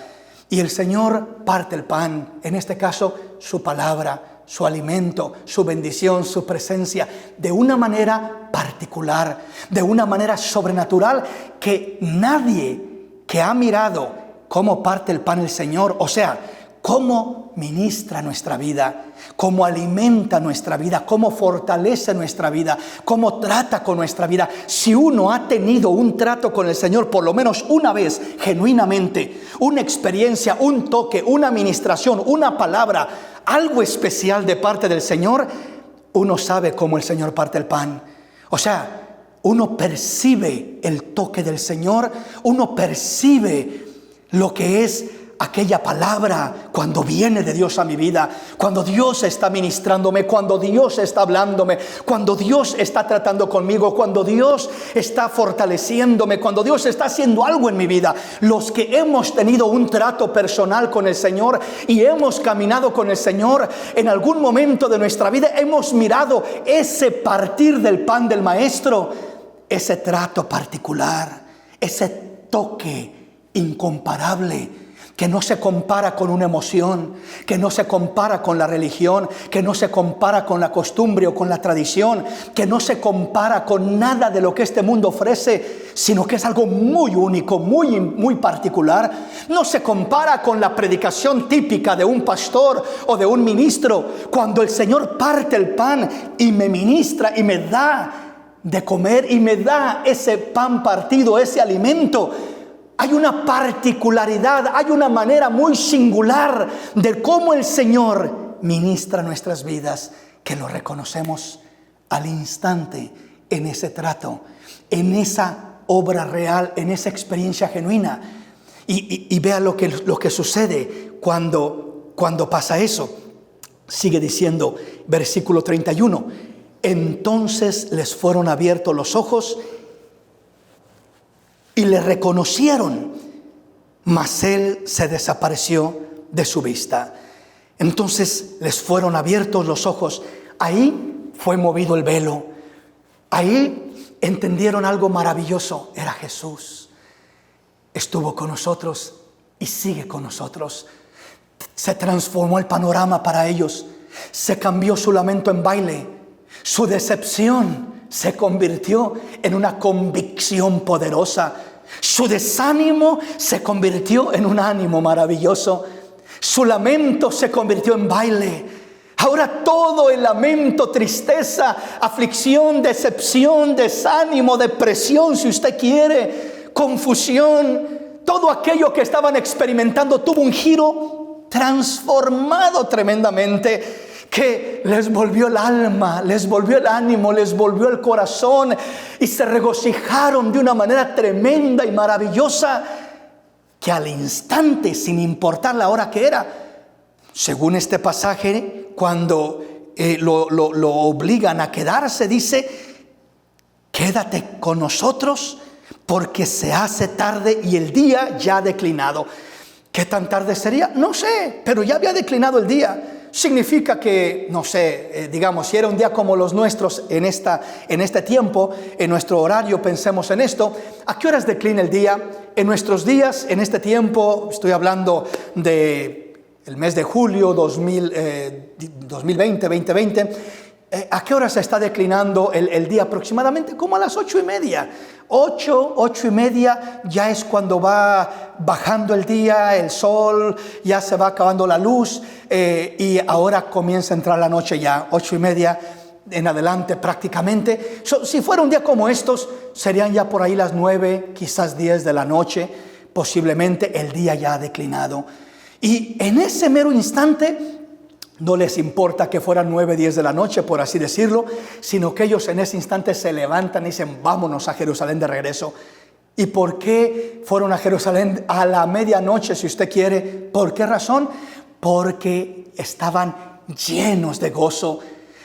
Y el Señor parte el pan, en este caso su palabra, su alimento, su bendición, su presencia, de una manera particular, de una manera sobrenatural, que nadie que ha mirado cómo parte el pan el Señor, o sea, cómo ministra nuestra vida, cómo alimenta nuestra vida, cómo fortalece nuestra vida, cómo trata con nuestra vida. Si uno ha tenido un trato con el Señor por lo menos una vez, genuinamente, una experiencia, un toque, una ministración, una palabra, algo especial de parte del Señor, uno sabe cómo el Señor parte el pan. O sea, uno percibe el toque del Señor, uno percibe lo que es aquella palabra cuando viene de Dios a mi vida, cuando Dios está ministrándome, cuando Dios está hablándome, cuando Dios está tratando conmigo, cuando Dios está fortaleciéndome, cuando Dios está haciendo algo en mi vida. Los que hemos tenido un trato personal con el Señor y hemos caminado con el Señor, en algún momento de nuestra vida hemos mirado ese partir del pan del Maestro, ese trato particular, ese toque incomparable, que no se compara con una emoción, que no se compara con la religión, que no se compara con la costumbre o con la tradición, que no se compara con nada de lo que este mundo ofrece, sino que es algo muy único, muy particular. No se compara con la predicación típica de un pastor o de un ministro. Cuando el Señor parte el pan y me ministra y me da de comer y me da ese pan partido, ese alimento, hay una particularidad, hay una manera muy singular de cómo el Señor ministra nuestras vidas, que lo reconocemos al instante en ese trato, en esa obra real, en esa experiencia genuina. Y vea lo que sucede cuando pasa eso. Sigue diciendo, versículo 31, entonces les fueron abiertos los ojos y le reconocieron, mas él se desapareció de su vista. Entonces les fueron abiertos los ojos. Ahí fue movido el velo. Ahí entendieron algo maravilloso. Era Jesús. Estuvo con nosotros y sigue con nosotros. Se transformó el panorama para ellos. Se cambió su lamento en baile. Su decepción se convirtió en una convicción poderosa. Su desánimo se convirtió en un ánimo maravilloso. Su lamento se convirtió en baile. Ahora todo el lamento, tristeza, aflicción, decepción, desánimo, depresión, si usted quiere, confusión, todo aquello que estaban experimentando tuvo un giro transformado tremendamente, que les volvió el alma, les volvió el ánimo, les volvió el corazón y se regocijaron de una manera tremenda y maravillosa, que al instante, sin importar la hora que era, según este pasaje, cuando lo obligan a quedarse, dice: quédate con nosotros porque se hace tarde y el día ya ha declinado. ¿Qué tan tarde sería? No sé, pero ya había declinado el día. Significa que, no sé, digamos, si era un día como los nuestros en este tiempo, en nuestro horario, pensemos en esto. ¿A qué horas declina el día? En nuestros días, en este tiempo, estoy hablando de el mes de julio 2020, ¿a qué hora se está declinando el día? Aproximadamente como a las 8:30. 8:30 ya es cuando va bajando el día, el sol, ya se va acabando la luz, y ahora comienza a entrar la noche ya, 8:30 en adelante prácticamente. Si fuera un día como estos, serían ya por ahí las 9, quizás 10 de la noche, posiblemente el día ya ha declinado. Y en ese mero instante, no les importa que fueran 9, 10 de la noche, por así decirlo, sino que ellos en ese instante se levantan y dicen: vámonos a Jerusalén de regreso. ¿Y por qué fueron a Jerusalén a la medianoche, si usted quiere? ¿Por qué razón? Porque estaban llenos de gozo.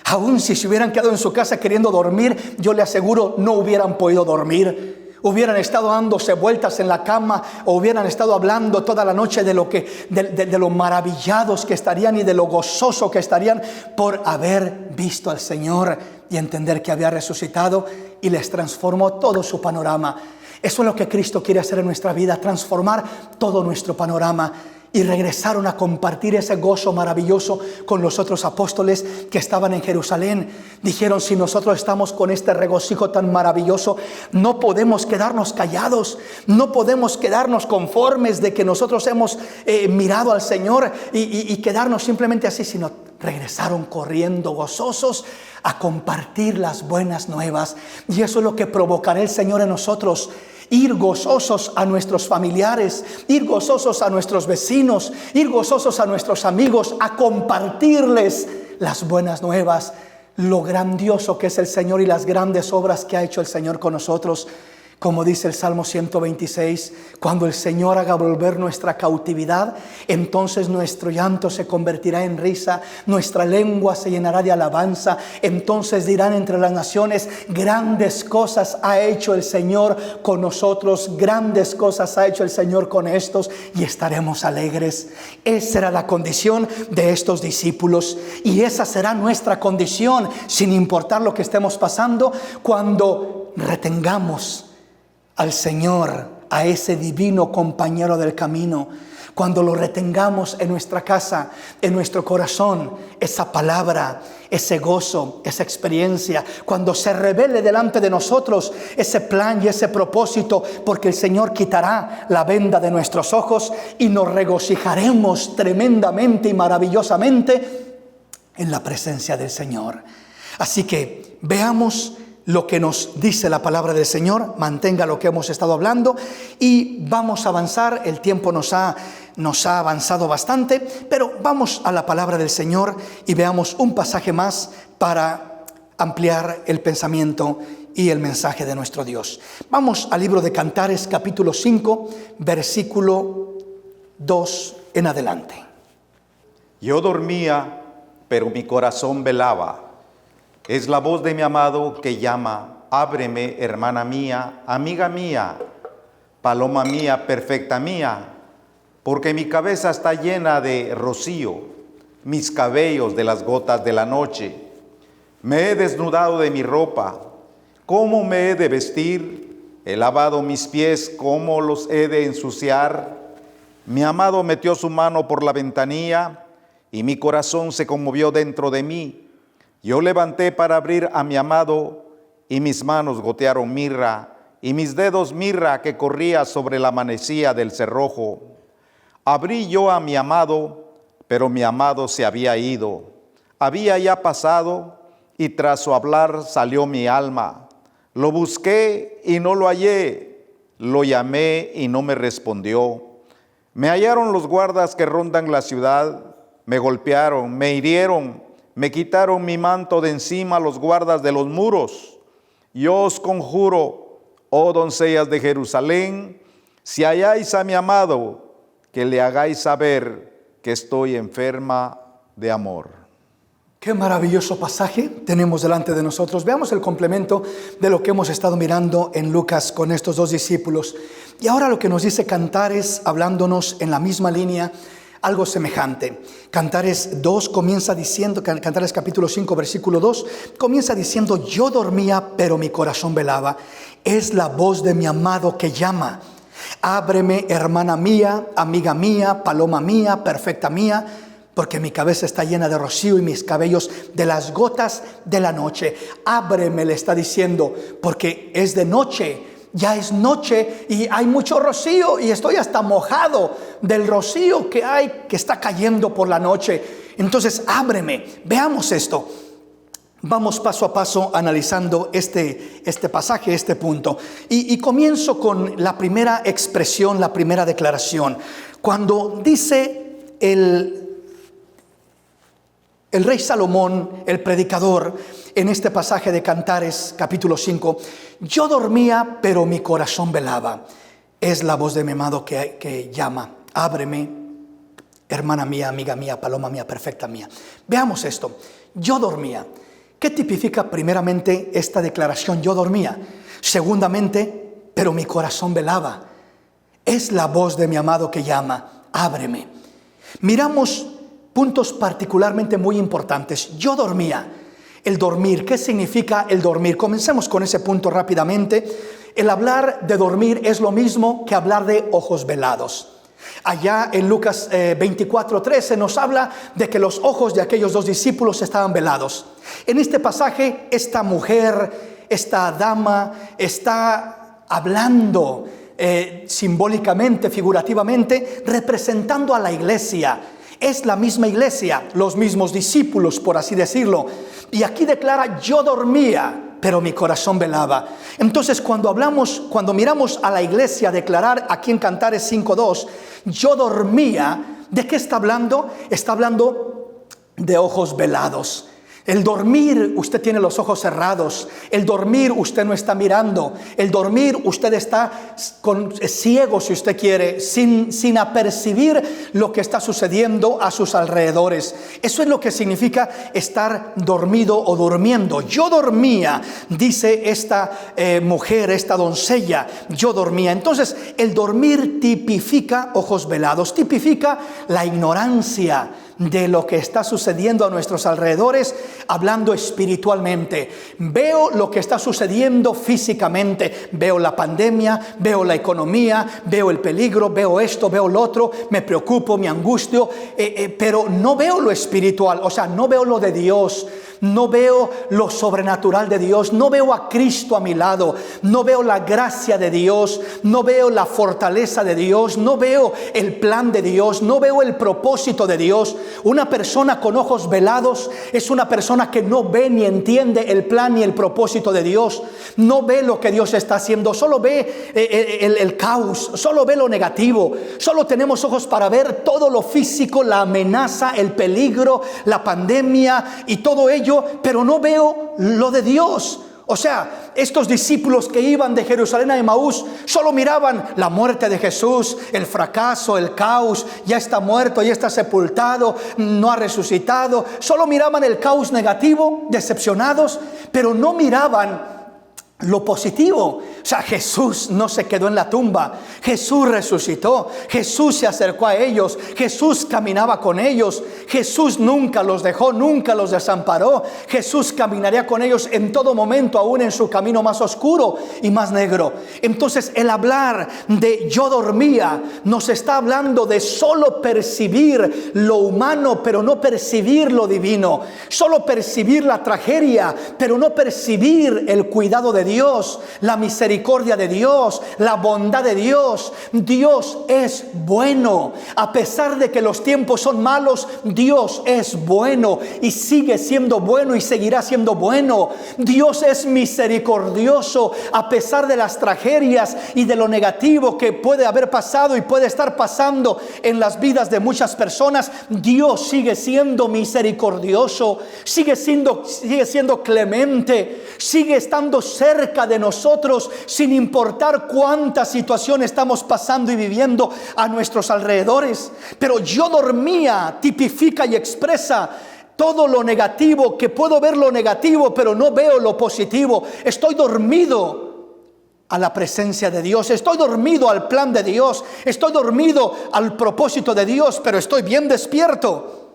Aún si se hubieran quedado en su casa queriendo dormir, yo le aseguro, no hubieran podido dormir. Hubieran estado dándose vueltas en la cama, o hubieran estado hablando toda la noche de lo maravillados que estarían y de lo gozoso que estarían por haber visto al Señor y entender que había resucitado y les transformó todo su panorama. Eso es lo que Cristo quiere hacer en nuestra vida, transformar todo nuestro panorama. Y regresaron a compartir ese gozo maravilloso con los otros apóstoles que estaban en Jerusalén. Dijeron, si nosotros estamos con este regocijo tan maravilloso, no podemos quedarnos callados, no podemos quedarnos conformes de que nosotros hemos mirado al Señor y quedarnos simplemente así, sino regresaron corriendo gozosos a compartir las buenas nuevas. Y eso es lo que provocará el Señor en nosotros. Ir gozosos a nuestros familiares, ir gozosos a nuestros vecinos, ir gozosos a nuestros amigos, a compartirles las buenas nuevas, lo grandioso que es el Señor y las grandes obras que ha hecho el Señor con nosotros. Como dice el Salmo 126, cuando el Señor haga volver nuestra cautividad, entonces nuestro llanto se convertirá en risa, nuestra lengua se llenará de alabanza. Entonces dirán entre las naciones, grandes cosas ha hecho el Señor con nosotros, grandes cosas ha hecho el Señor con estos, y estaremos alegres. Esa era la condición de estos discípulos, y esa será nuestra condición, sin importar lo que estemos pasando, cuando retengamos al Señor, a ese divino compañero del camino, cuando lo retengamos en nuestra casa, en nuestro corazón, esa palabra, ese gozo, esa experiencia, cuando se revele delante de nosotros ese plan y ese propósito, porque el Señor quitará la venda de nuestros ojos y nos regocijaremos tremendamente y maravillosamente en la presencia del Señor. Así que veamos lo que nos dice la palabra del Señor. Mantenga lo que hemos estado hablando y vamos a avanzar. El tiempo nos ha avanzado bastante, pero vamos a la palabra del Señor y veamos un pasaje más para ampliar el pensamiento y el mensaje de nuestro Dios. Vamos al libro de Cantares, capítulo 5, versículo 2 en adelante. Yo dormía, pero mi corazón velaba. Es la voz de mi amado que llama, ábreme, hermana mía, amiga mía, paloma mía, perfecta mía, porque mi cabeza está llena de rocío, mis cabellos de las gotas de la noche. Me he desnudado de mi ropa, ¿cómo me he de vestir? He lavado mis pies, ¿cómo los he de ensuciar? Mi amado metió su mano por la ventanilla y mi corazón se conmovió dentro de mí. Yo levanté para abrir a mi amado y mis manos gotearon mirra y mis dedos mirra que corría sobre la manecilla del cerrojo. Abrí yo a mi amado, pero mi amado se había ido. Había ya pasado y tras su hablar salió mi alma. Lo busqué y no lo hallé, lo llamé y no me respondió. Me hallaron los guardas que rondan la ciudad, me golpearon, me hirieron. Me quitaron mi manto de encima los guardas de los muros. Yo os conjuro, oh doncellas de Jerusalén, si halláis a mi amado, que le hagáis saber que estoy enferma de amor. Qué maravilloso pasaje tenemos delante de nosotros. Veamos el complemento de lo que hemos estado mirando en Lucas con estos dos discípulos. Y ahora lo que nos dice Cantares, hablándonos en la misma línea, algo semejante. Cantares 2 comienza diciendo, Cantares capítulo 5 versículo 2, comienza diciendo, yo dormía pero mi corazón velaba. Es la voz de mi amado que llama. Ábreme, hermana mía, amiga mía, paloma mía, perfecta mía, porque mi cabeza está llena de rocío y mis cabellos de las gotas de la noche. Ábreme, le está diciendo, porque es de noche. Ya es noche y hay mucho rocío y estoy hasta mojado del rocío que hay, que está cayendo por la noche. Entonces ábreme, veamos esto. Vamos paso a paso analizando este pasaje, este punto. Y comienzo con la primera expresión, la primera declaración. Cuando dice el rey Salomón, el predicador, en este pasaje de Cantares, capítulo 5. Yo dormía, pero mi corazón velaba. Es la voz de mi amado que llama. Ábreme, hermana mía, amiga mía, paloma mía, perfecta mía. Veamos esto. Yo dormía. ¿Qué tipifica primeramente esta declaración? Yo dormía. Segundamente, pero mi corazón velaba. Es la voz de mi amado que llama. Ábreme. Miramos puntos particularmente muy importantes. Yo dormía. El dormir, ¿qué significa el dormir? Comencemos con ese punto rápidamente. El hablar de dormir es lo mismo que hablar de ojos velados. Allá en Lucas 24:13 nos habla de que los ojos de aquellos dos discípulos estaban velados. En este pasaje, esta mujer, esta dama, está hablando simbólicamente, figurativamente, representando a la iglesia. Es la misma iglesia, los mismos discípulos, por así decirlo. Y aquí declara, yo dormía, pero mi corazón velaba. Entonces, cuando miramos a la iglesia declarar aquí en Cantares 5:2, yo dormía, ¿de qué está hablando? Está hablando de ojos velados. El dormir, usted tiene los ojos cerrados. El dormir, usted no está mirando. El dormir, usted está ciego, si usted quiere, sin apercibir lo que está sucediendo a sus alrededores. Eso es lo que significa estar dormido o durmiendo. Yo dormía, dice esta mujer, esta doncella, yo dormía. Entonces, el dormir tipifica ojos velados, tipifica la ignorancia de lo que está sucediendo a nuestros alrededores, hablando espiritualmente. Veo lo que está sucediendo físicamente, veo la pandemia, veo la economía, veo el peligro, veo esto, veo lo otro, me preocupo, me angustio, pero no veo lo espiritual, o sea, no veo lo de Dios. No veo lo sobrenatural de Dios, no veo a Cristo a mi lado, no veo la gracia de Dios, no veo la fortaleza de Dios, no veo el plan de Dios, no veo el propósito de Dios. Una persona con ojos velados es una persona que no ve ni entiende el plan ni el propósito de Dios, no ve lo que Dios está haciendo, solo ve el caos, solo ve lo negativo, solo tenemos ojos para ver todo lo físico, la amenaza, el peligro, la pandemia y todo ello, pero no veo lo de Dios. O sea, estos discípulos que iban de Jerusalén a Emaús solo miraban la muerte de Jesús, el fracaso, el caos, ya está muerto, ya está sepultado, no ha resucitado. Solo miraban el caos negativo, decepcionados, pero no miraban lo positivo. O sea, Jesús no se quedó en la tumba, Jesús resucitó, Jesús se acercó a ellos, Jesús caminaba con ellos, Jesús nunca los dejó, nunca los desamparó. Jesús caminaría con ellos en todo momento, aún en su camino más oscuro y más negro. Entonces, el hablar de yo dormía nos está hablando de solo percibir lo humano, pero no percibir lo divino, solo percibir la tragedia, pero no percibir el cuidado de Dios, la misericordia de Dios, la bondad de Dios. Dios es bueno. A pesar de que los tiempos son malos, Dios es bueno y sigue siendo bueno y seguirá siendo bueno. Dios es misericordioso a pesar de las tragedias y de lo negativo que puede haber pasado y puede estar pasando en las vidas de muchas personas. Dios sigue siendo misericordioso, sigue siendo clemente, sigue estando cerca de nosotros sin importar cuánta situación estamos pasando y viviendo a nuestros alrededores. Pero yo dormía tipifica y expresa todo lo negativo, que puedo ver lo negativo pero no veo lo positivo. Estoy dormido a la presencia de Dios, estoy dormido al plan de Dios, estoy dormido al propósito de Dios, pero estoy bien despierto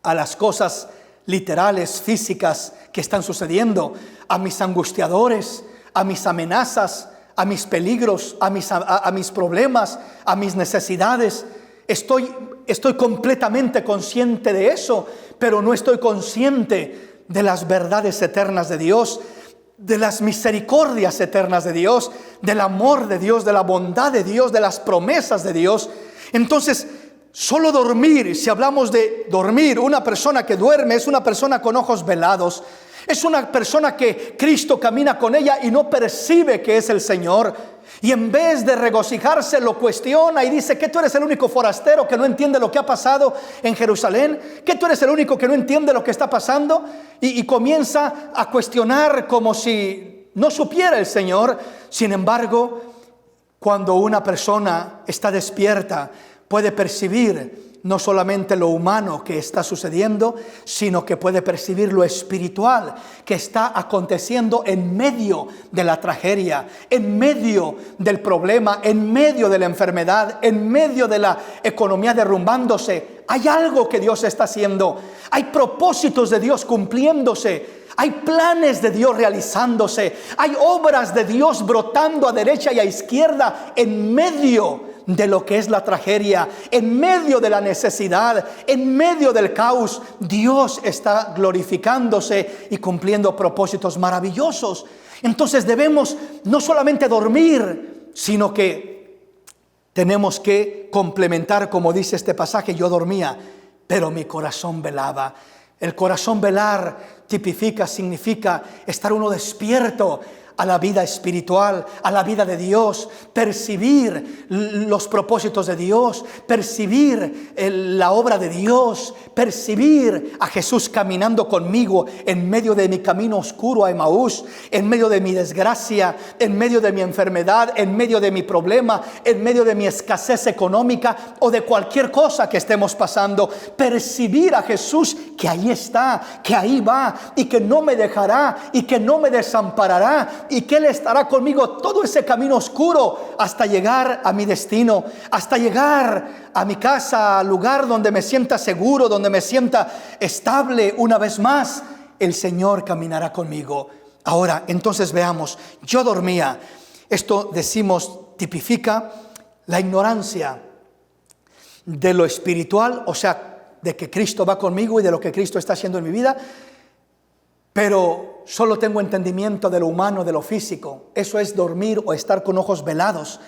a las cosas literales, físicas que están sucediendo, a mis angustiadores, a mis amenazas, a mis peligros, a mis problemas, a mis necesidades. Estoy completamente consciente de eso, pero no estoy consciente de las verdades eternas de Dios, de las misericordias eternas de Dios, del amor de Dios, de la bondad de Dios, de las promesas de Dios. Entonces, solo dormir, si hablamos de dormir, una persona que duerme es una persona con ojos velados. Es una persona que Cristo camina con ella y no percibe que es el Señor. Y en vez de regocijarse, lo cuestiona y dice que tú eres el único forastero que no entiende lo que ha pasado en Jerusalén, que tú eres el único que no entiende lo que está pasando, y comienza a cuestionar como si no supiera el Señor. Sin embargo, cuando una persona está despierta, puede percibir no solamente lo humano que está sucediendo, sino que puede percibir lo espiritual que está aconteciendo en medio de la tragedia, en medio del problema, en medio de la enfermedad, en medio de la economía derrumbándose. Hay algo que Dios está haciendo, hay propósitos de Dios cumpliéndose, hay planes de Dios realizándose, hay obras de Dios brotando a derecha y a izquierda en medio de lo que es la tragedia, en medio de la necesidad, en medio del caos. Dios está glorificándose y cumpliendo propósitos maravillosos. Entonces debemos no solamente dormir, sino que tenemos que complementar, como dice este pasaje: yo dormía, pero mi corazón velaba. El corazón velar significa estar uno despierto a la vida espiritual, a la vida de Dios, percibir los propósitos de Dios, percibir la obra de Dios, percibir a Jesús caminando conmigo en medio de mi camino oscuro a Emaús, en medio de mi desgracia, en medio de mi enfermedad, en medio de mi problema, en medio de mi escasez económica o de cualquier cosa que estemos pasando. Percibir a Jesús que ahí está, que ahí va y que no me dejará y que no me desamparará, y que Él estará conmigo todo ese camino oscuro hasta llegar a mi destino, hasta llegar a mi casa, al lugar donde me sienta seguro, donde me sienta estable. Una vez más, el Señor caminará conmigo. Ahora, entonces veamos, yo dormía. Esto, decimos, tipifica la ignorancia de lo espiritual, o sea, de que Cristo va conmigo y de lo que Cristo está haciendo en mi vida, pero solo tengo entendimiento de lo humano, de lo físico. Eso es dormir o estar con ojos velados,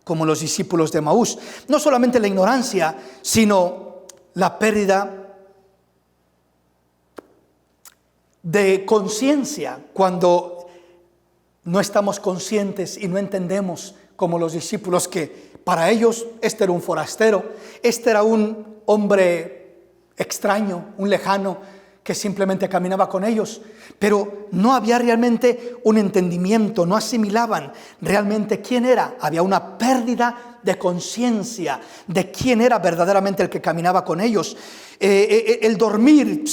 como los discípulos de Emaús. No solamente la ignorancia, sino la pérdida de conciencia, cuando no estamos conscientes y no entendemos, como los discípulos, que para ellos este era un forastero, este era un hombre extraño, un lejano, que simplemente caminaba con ellos, pero no había realmente un entendimiento, no asimilaban realmente quién era. Había una pérdida de conciencia de quién era verdaderamente el que caminaba con ellos. El dormir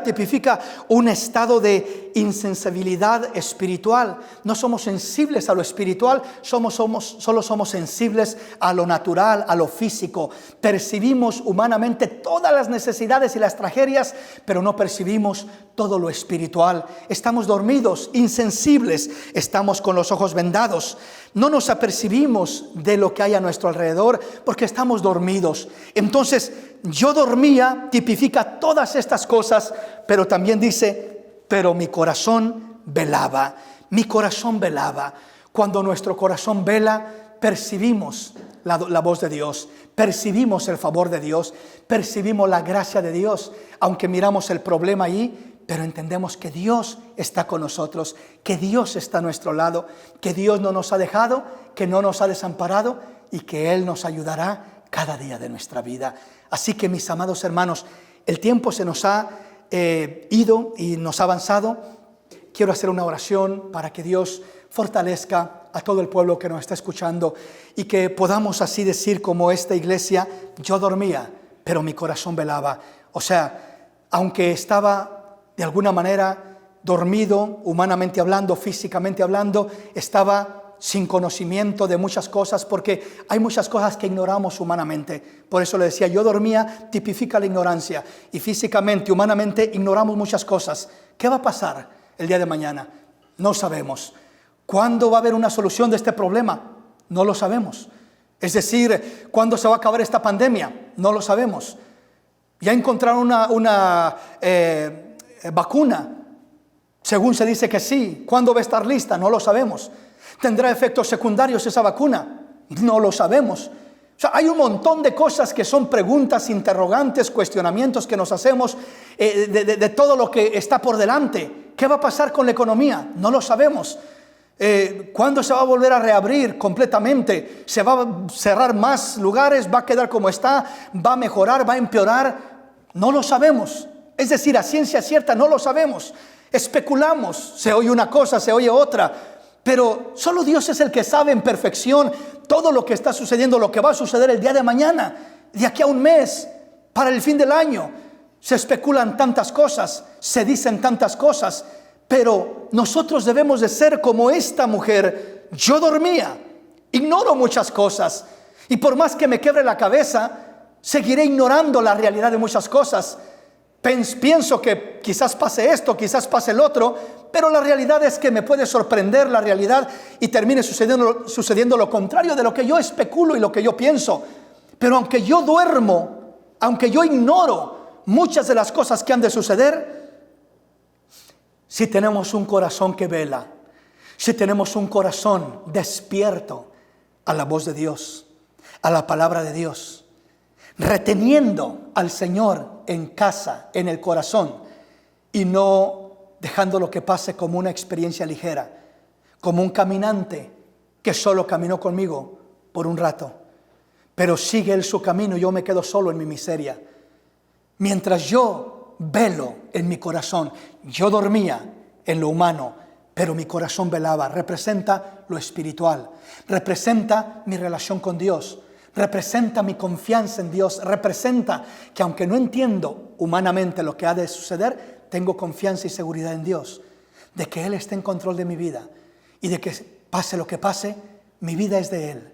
tipifica un estado de insensibilidad espiritual. No somos sensibles a lo espiritual, solo somos sensibles a lo natural, a lo físico. Percibimos humanamente todas las necesidades y las tragedias, pero no percibimos todo lo espiritual. Estamos dormidos, insensibles, estamos con los ojos vendados. No nos apercibimos de lo que hay a nuestro alrededor porque estamos dormidos. Entonces, yo dormía tipifica todas estas cosas, pero también dice, pero mi corazón velaba. Mi corazón velaba. Cuando nuestro corazón vela, percibimos la voz de Dios, percibimos el favor de Dios, percibimos la gracia de Dios, aunque miramos el problema ahí, pero entendemos que Dios está con nosotros, que Dios está a nuestro lado, que Dios no nos ha dejado, que no nos ha desamparado y que Él nos ayudará cada día de nuestra vida. Así que, mis amados hermanos, el tiempo se nos ha ido y nos ha avanzado. Quiero hacer una oración para que Dios fortalezca a todo el pueblo que nos está escuchando y que podamos así decir como esta iglesia: yo dormía, pero mi corazón velaba. O sea, aunque estaba de alguna manera dormido, humanamente hablando, físicamente hablando, estaba sin conocimiento de muchas cosas, porque hay muchas cosas que ignoramos humanamente. Por eso le decía, yo dormía tipifica la ignorancia, y físicamente, humanamente ignoramos muchas cosas. ¿Qué va a pasar el día de mañana? No sabemos. ¿Cuándo va a haber una solución de este problema? No lo sabemos. Es decir, ¿cuándo se va a acabar esta pandemia? No lo sabemos. Ya encontraron una vacuna, según se dice que sí. ¿Cuándo va a estar lista? No lo sabemos. ¿Tendrá efectos secundarios esa vacuna? No lo sabemos. O sea, hay un montón de cosas que son preguntas, interrogantes, cuestionamientos que nos hacemos de todo lo que está por delante. ¿Qué va a pasar con la economía? No lo sabemos. ¿Cuándo se va a volver a reabrir completamente? ¿Se va a cerrar más lugares? ¿Va a quedar como está? ¿Va a mejorar? ¿Va a empeorar? No lo sabemos. Es decir, a ciencia cierta no lo sabemos. Especulamos. Se oye una cosa, se oye otra. Pero solo Dios es el que sabe en perfección todo lo que está sucediendo, lo que va a suceder el día de mañana, de aquí a un mes, para el fin del año. Se especulan tantas cosas, se dicen tantas cosas. Pero nosotros debemos de ser como esta mujer. Yo dormía, ignoro muchas cosas, y por más que me quiebre la cabeza, seguiré ignorando la realidad de muchas cosas. Pienso que quizás pase esto, quizás pase el otro, pero la realidad es que me puede sorprender la realidad y termine sucediendo lo contrario de lo que yo especulo y lo que yo pienso. Pero aunque yo duermo, aunque yo ignoro muchas de las cosas que han de suceder, si tenemos un corazón que vela, si tenemos un corazón despierto a la voz de Dios, a la palabra de Dios, reteniendo al Señor en casa, en el corazón, y no dejando lo que pase como una experiencia ligera, como un caminante que solo caminó conmigo por un rato, pero sigue él su camino y yo me quedo solo en mi miseria. Mientras yo velo en mi corazón, yo dormía en lo humano, pero mi corazón velaba. Representa lo espiritual, representa mi relación con Dios, representa mi confianza en Dios, representa que aunque no entiendo humanamente lo que ha de suceder, tengo confianza y seguridad en Dios, de que Él está en control de mi vida y de que pase lo que pase, mi vida es de Él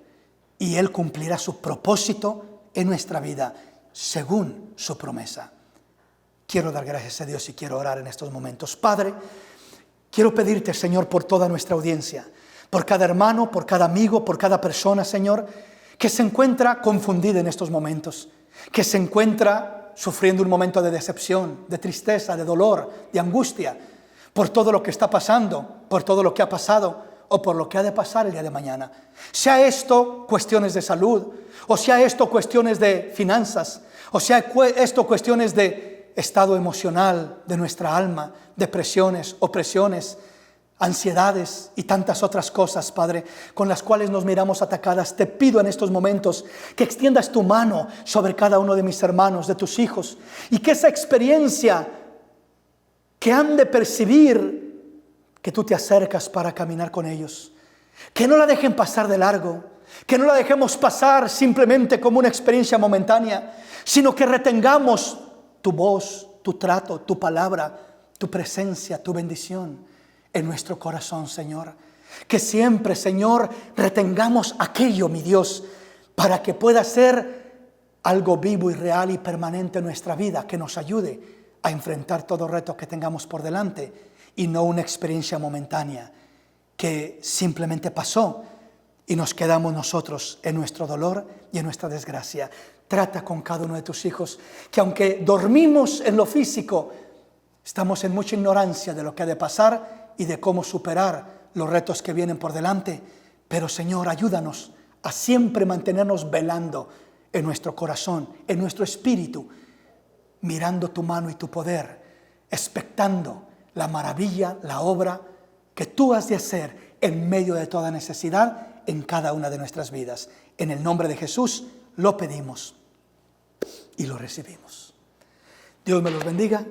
y Él cumplirá su propósito en nuestra vida según su promesa. Quiero dar gracias a Dios y quiero orar en estos momentos. Padre, quiero pedirte, Señor, por toda nuestra audiencia, por cada hermano, por cada amigo, por cada persona, Señor, que se encuentra confundida en estos momentos, que se encuentra sufriendo un momento de decepción, de tristeza, de dolor, de angustia, por todo lo que está pasando, por todo lo que ha pasado o por lo que ha de pasar el día de mañana. Sea esto cuestiones de salud, o sea esto cuestiones de finanzas, o sea esto cuestiones de estado emocional de nuestra alma, depresiones, opresiones, ansiedades y tantas otras cosas, Padre, con las cuales nos miramos atacadas. Te pido en estos momentos que extiendas tu mano sobre cada uno de mis hermanos, de tus hijos, y que esa experiencia que han de percibir, que tú te acercas para caminar con ellos, que no la dejen pasar de largo, que no la dejemos pasar simplemente como una experiencia momentánea, sino que retengamos tu voz, tu trato, tu palabra, tu presencia, tu bendición en nuestro corazón, Señor. Que siempre, Señor, retengamos aquello, mi Dios, para que pueda ser algo vivo y real y permanente en nuestra vida, que nos ayude a enfrentar todo reto que tengamos por delante y no una experiencia momentánea que simplemente pasó y nos quedamos nosotros en nuestro dolor y en nuestra desgracia. Trata con cada uno de tus hijos, que aunque dormimos en lo físico, estamos en mucha ignorancia de lo que ha de pasar y de cómo superar los retos que vienen por delante. Pero, Señor, ayúdanos a siempre mantenernos velando en nuestro corazón, en nuestro espíritu, mirando tu mano y tu poder, expectando la maravilla, la obra que tú has de hacer en medio de toda necesidad en cada una de nuestras vidas. En el nombre de Jesús lo pedimos y lo recibimos. Dios me los bendiga.